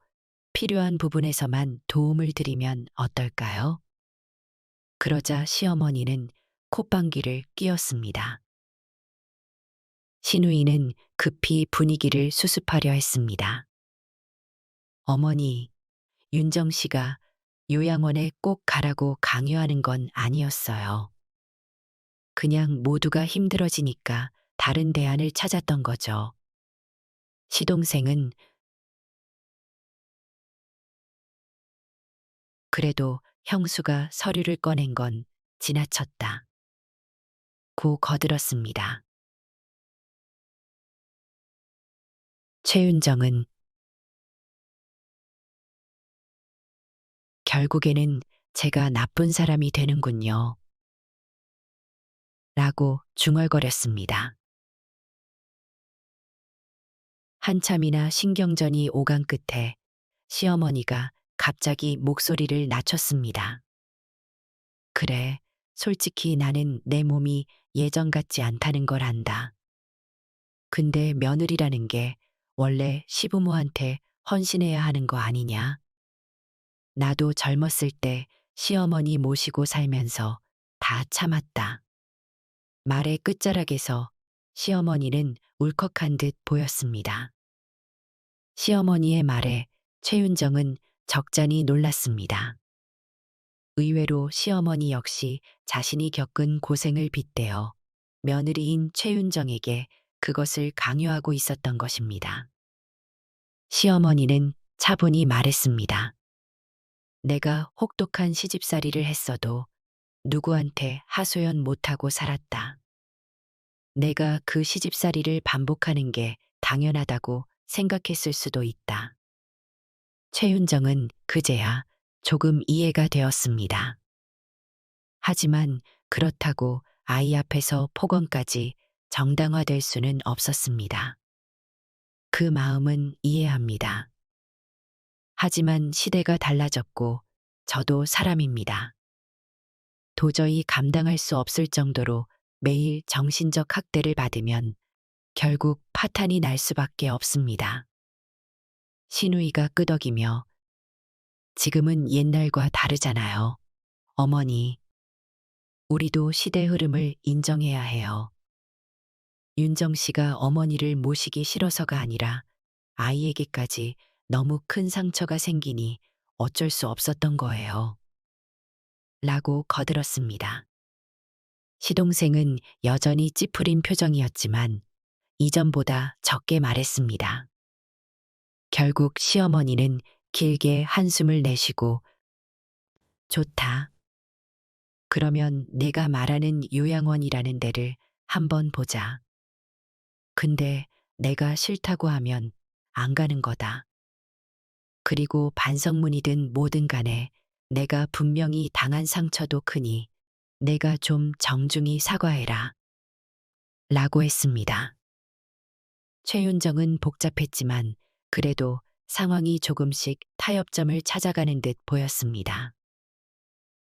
필요한 부분에서만 도움을 드리면 어떨까요? 그러자 시어머니는 콧방귀를 뀌었습니다. 신우이는 급히 분위기를 수습하려 했습니다. 어머니, 윤정 씨가 요양원에 꼭 가라고 강요하는 건 아니었어요. 그냥 모두가 힘들어지니까 다른 대안을 찾았던 거죠. 시동생은 그래도 형수가 서류를 꺼낸 건 지나쳤다. 고 거들었습니다. 최윤정은 결국에는 제가 나쁜 사람이 되는군요. 라고 중얼거렸습니다. 한참이나 신경전이 오간 끝에 시어머니가 갑자기 목소리를 낮췄습니다. 그래, 솔직히 나는 내 몸이 예전 같지 않다는 걸 안다. 근데 며느리라는 게 원래 시부모한테 헌신해야 하는 거 아니냐? 나도 젊었을 때 시어머니 모시고 살면서 다 참았다. 말의 끝자락에서 시어머니는 울컥한 듯 보였습니다. 시어머니의 말에 최윤정은 적잖이 놀랐습니다. 의외로 시어머니 역시 자신이 겪은 고생을 빗대어 며느리인 최윤정에게 그것을 강요하고 있었던 것입니다. 시어머니는 차분히 말했습니다. 내가 혹독한 시집살이를 했어도 누구한테 하소연 못하고 살았다. 내가 그 시집살이를 반복하는 게 당연하다고 생각했을 수도 있다. 최윤정은 그제야 조금 이해가 되었습니다. 하지만 그렇다고 아이 앞에서 폭언까지 정당화될 수는 없었습니다. 그 마음은 이해합니다. 하지만 시대가 달라졌고 저도 사람입니다. 도저히 감당할 수 없을 정도로 매일 정신적 학대를 받으면 결국 파탄이 날 수밖에 없습니다. 신우이가 끄덕이며 지금은 옛날과 다르잖아요. 어머니, 우리도 시대 흐름을 인정해야 해요. 윤정 씨가 어머니를 모시기 싫어서가 아니라 아이에게까지 너무 큰 상처가 생기니 어쩔 수 없었던 거예요. 라고 거들었습니다. 시동생은 여전히 찌푸린 표정이었지만 이전보다 적게 말했습니다. 결국 시어머니는 길게 한숨을 내쉬고 좋다. 그러면 내가 말하는 요양원이라는 데를 한번 보자. 근데 내가 싫다고 하면 안 가는 거다. 그리고 반성문이든 뭐든 간에 내가 분명히 당한 상처도 크니 내가 좀 정중히 사과해라. 라고 했습니다. 최윤정은 복잡했지만 그래도 상황이 조금씩 타협점을 찾아가는 듯 보였습니다.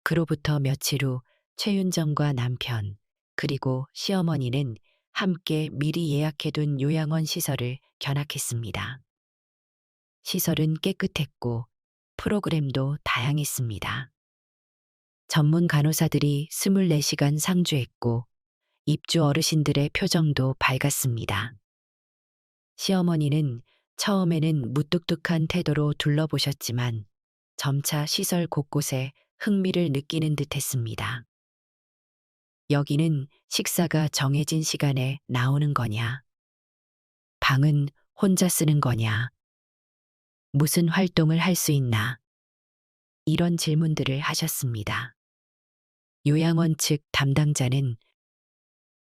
그로부터 며칠 후 최윤정과 남편 그리고 시어머니는 함께 미리 예약해둔 요양원 시설을 견학했습니다. 시설은 깨끗했고 프로그램도 다양했습니다. 전문 간호사들이 24시간 상주했고 입주 어르신들의 표정도 밝았습니다. 시어머니는 처음에는 무뚝뚝한 태도로 둘러보셨지만 점차 시설 곳곳에 흥미를 느끼는 듯 했습니다. 여기는 식사가 정해진 시간에 나오는 거냐? 방은 혼자 쓰는 거냐? 무슨 활동을 할 수 있나? 이런 질문들을 하셨습니다. 요양원 측 담당자는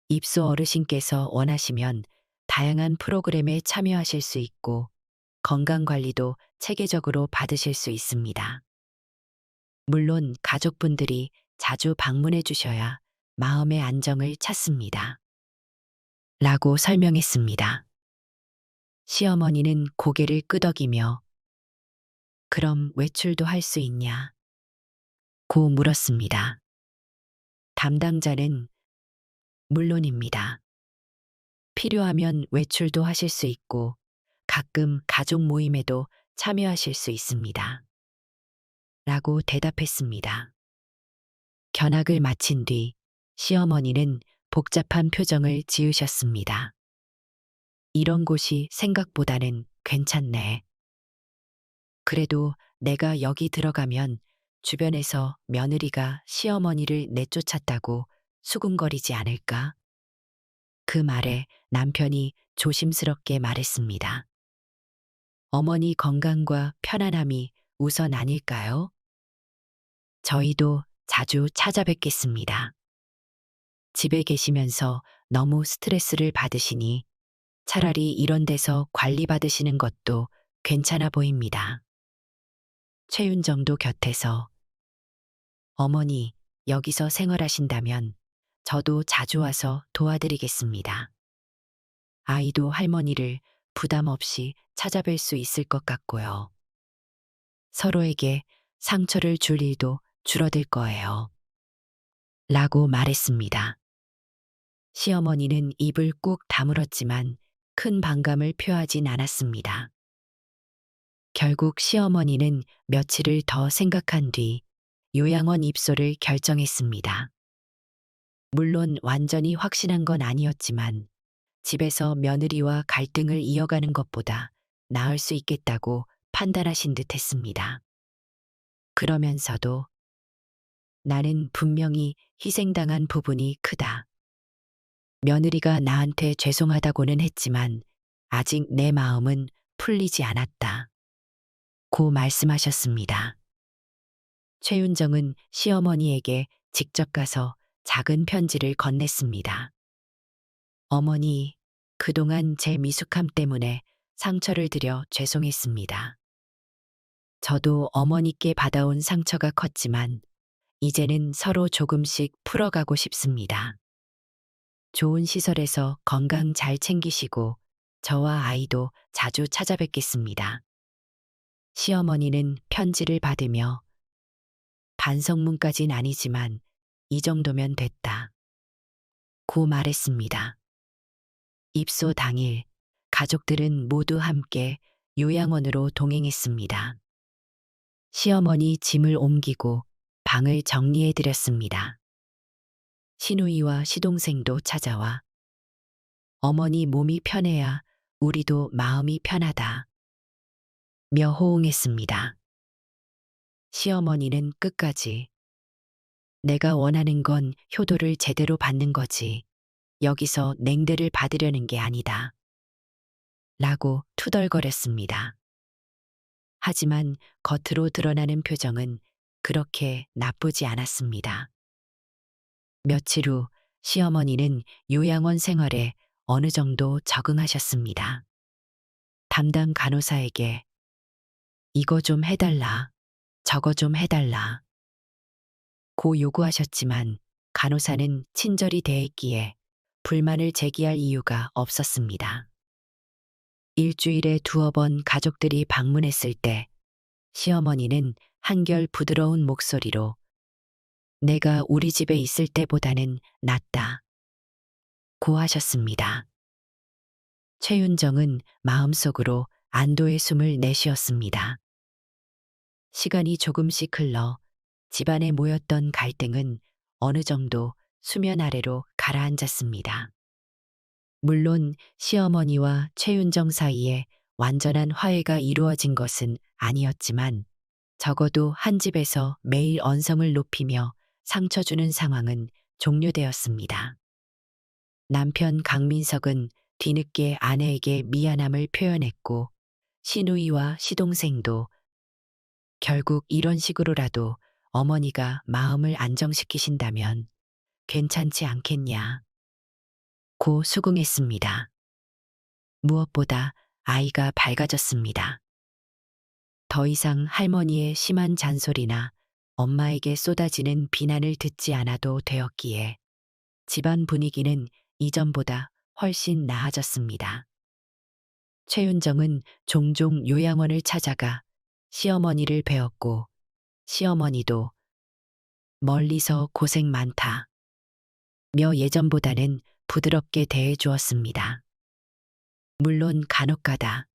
입소 어르신께서 원하시면 다양한 프로그램에 참여하실 수 있고 건강관리도 체계적으로 받으실 수 있습니다. 물론 가족분들이 자주 방문해 주셔야 마음의 안정을 찾습니다. 라고 설명했습니다. 시어머니는 고개를 끄덕이며 그럼 외출도 할 수 있냐? 고 물었습니다. 담당자는 물론입니다. 필요하면 외출도 하실 수 있고 가끔 가족 모임에도 참여하실 수 있습니다. 라고 대답했습니다. 견학을 마친 뒤 시어머니는 복잡한 표정을 지으셨습니다. 이런 곳이 생각보다는 괜찮네. 그래도 내가 여기 들어가면 주변에서 며느리가 시어머니를 내쫓았다고 수군거리지 않을까? 그 말에 남편이 조심스럽게 말했습니다. 어머니 건강과 편안함이 우선 아닐까요? 저희도 자주 찾아뵙겠습니다. 집에 계시면서 너무 스트레스를 받으시니 차라리 이런 데서 관리받으시는 것도 괜찮아 보입니다. 최윤정도 곁에서 어머니, 여기서 생활하신다면 저도 자주 와서 도와드리겠습니다. 아이도 할머니를 부담 없이 찾아뵐 수 있을 것 같고요. 서로에게 상처를 줄 일도 줄어들 거예요. 라고 말했습니다. 시어머니는 입을 꾹 다물었지만 큰 반감을 표하진 않았습니다. 결국 시어머니는 며칠을 더 생각한 뒤 요양원 입소를 결정했습니다. 물론 완전히 확신한 건 아니었지만 집에서 며느리와 갈등을 이어가는 것보다 나을 수 있겠다고 판단하신 듯 했습니다. 그러면서도 나는 분명히 희생당한 부분이 크다. 며느리가 나한테 죄송하다고는 했지만 아직 내 마음은 풀리지 않았다. 고 말씀하셨습니다. 최윤정은 시어머니에게 직접 가서 작은 편지를 건넸습니다. 어머니, 그동안 제 미숙함 때문에 상처를 드려 죄송했습니다. 저도 어머니께 받아온 상처가 컸지만 이제는 서로 조금씩 풀어가고 싶습니다. 좋은 시설에서 건강 잘 챙기시고 저와 아이도 자주 찾아뵙겠습니다. 시어머니는 편지를 받으며 반성문까진 아니지만 이 정도면 됐다. 고 말했습니다. 입소 당일 가족들은 모두 함께 요양원으로 동행했습니다. 시어머니 짐을 옮기고 방을 정리해 드렸습니다. 시누이와 시동생도 찾아와 어머니 몸이 편해야 우리도 마음이 편하다. 며 호응했습니다. 시어머니는 끝까지 내가 원하는 건 효도를 제대로 받는 거지. 여기서 냉대를 받으려는 게 아니다. 라고 투덜거렸습니다. 하지만 겉으로 드러나는 표정은 그렇게 나쁘지 않았습니다. 며칠 후 시어머니는 요양원 생활에 어느 정도 적응하셨습니다. 담당 간호사에게 이거 좀 해달라, 저거 좀 해달라 고 요구하셨지만 간호사는 친절히 대했기에 불만을 제기할 이유가 없었습니다. 일주일에 2번 가족들이 방문했을 때 시어머니는 한결 부드러운 목소리로 내가 우리 집에 있을 때보다는 낫다. 고 하셨습니다. 최윤정은 마음속으로 안도의 숨을 내쉬었습니다. 시간이 조금씩 흘러 집안에 모였던 갈등은 어느 정도 수면 아래로 가라앉았습니다. 물론 시어머니와 최윤정 사이에 완전한 화해가 이루어진 것은 아니었지만 적어도 한 집에서 매일 언성을 높이며 상처 주는 상황은 종료되었습니다. 남편 강민석은 뒤늦게 아내에게 미안함을 표현했고 시누이와 시동생도 결국 이런 식으로라도 어머니가 마음을 안정시키신다면 괜찮지 않겠냐 고 수긍했습니다. 무엇보다 아이가 밝아졌습니다. 더 이상 할머니의 심한 잔소리나 엄마에게 쏟아지는 비난을 듣지 않아도 되었기에 집안 분위기는 이전보다 훨씬 나아졌습니다. 최윤정은 종종 요양원을 찾아가 시어머니를 배웠고 시어머니도 멀리서 고생 많다 며 예전보다는 부드럽게 대해 주었습니다. 물론 간혹가다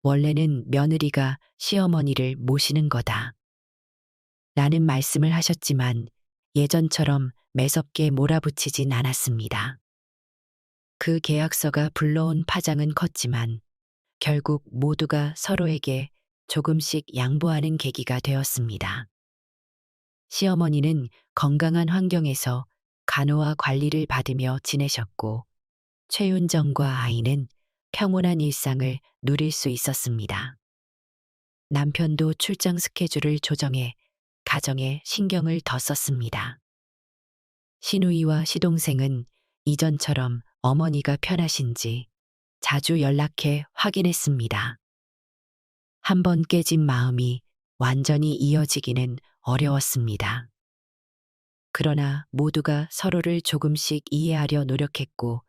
원래는 며느리가 시어머니를 모시는 거다. 라는 말씀을 하셨지만 예전처럼 매섭게 몰아붙이진 않았습니다. 그 계약서가 불러온 파장은 컸지만 결국 모두가 서로에게 조금씩 양보하는 계기가 되었습니다. 시어머니는 건강한 환경에서 간호와 관리를 받으며 지내셨고 최윤정과 아이는 평온한 일상을 누릴 수 있었습니다. 남편도 출장 스케줄을 조정해 가정에 신경을 더 썼습니다. 시누이와 시동생은 이전처럼 어머니가 편하신지 자주 연락해 확인했습니다. 한 번 깨진 마음이 완전히 이어지기는 어려웠습니다. 그러나 모두가 서로를 조금씩 이해하려 노력했고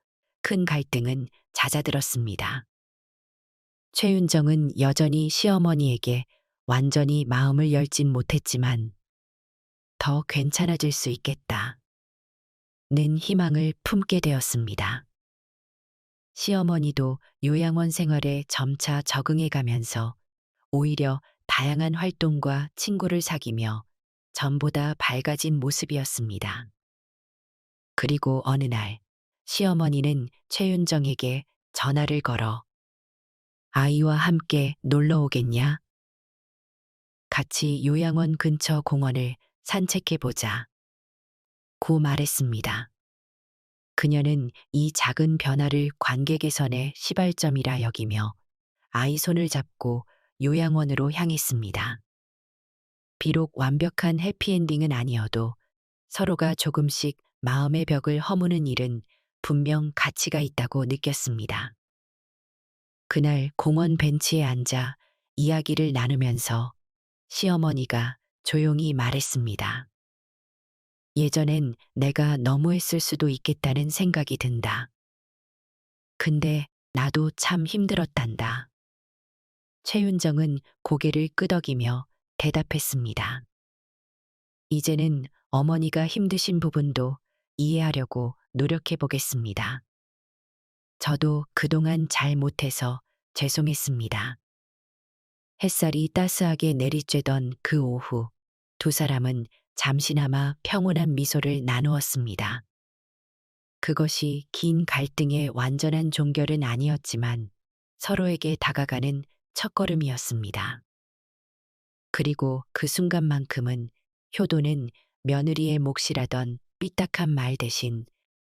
큰 갈등은 잦아들었습니다. 최윤정은 여전히 시어머니에게 완전히 마음을 열진 못했지만 더 괜찮아질 수 있겠다. 는 희망을 품게 되었습니다. 시어머니도 요양원 생활에 점차 적응해 가면서 오히려 다양한 활동과 친구를 사귀며 전보다 밝아진 모습이었습니다. 그리고 어느 날 시어머니는 최윤정에게 전화를 걸어 아이와 함께 놀러 오겠냐? 같이 요양원 근처 공원을 산책해 보자. 고 말했습니다. 그녀는 이 작은 변화를 관계 개선의 시발점이라 여기며 아이 손을 잡고 요양원으로 향했습니다. 비록 완벽한 해피엔딩은 아니어도 서로가 조금씩 마음의 벽을 허무는 일은 분명 가치가 있다고 느꼈습니다. 그날 공원 벤치에 앉아 이야기를 나누면서 시어머니가 조용히 말했습니다. 예전엔 내가 너무했을 수도 있겠다는 생각이 든다. 근데 나도 참 힘들었단다. 최윤정은 고개를 끄덕이며 대답했습니다. 이제는 어머니가 힘드신 부분도 이해하려고 노력해 보겠습니다. 저도 그동안 잘 못해서 죄송했습니다. 햇살이 따스하게 내리쬐던 그 오후, 두 사람은 잠시나마 평온한 미소를 나누었습니다. 그것이 긴 갈등의 완전한 종결은 아니었지만 서로에게 다가가는 첫걸음이었습니다. 그리고 그 순간만큼은 효도는 며느리의 몫이라던 삐딱한 말 대신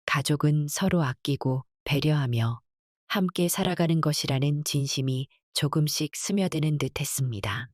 가족은 서로 아끼고 배려하며 함께 살아가는 것이라는 진심이 조금씩 스며드는 듯 했습니다.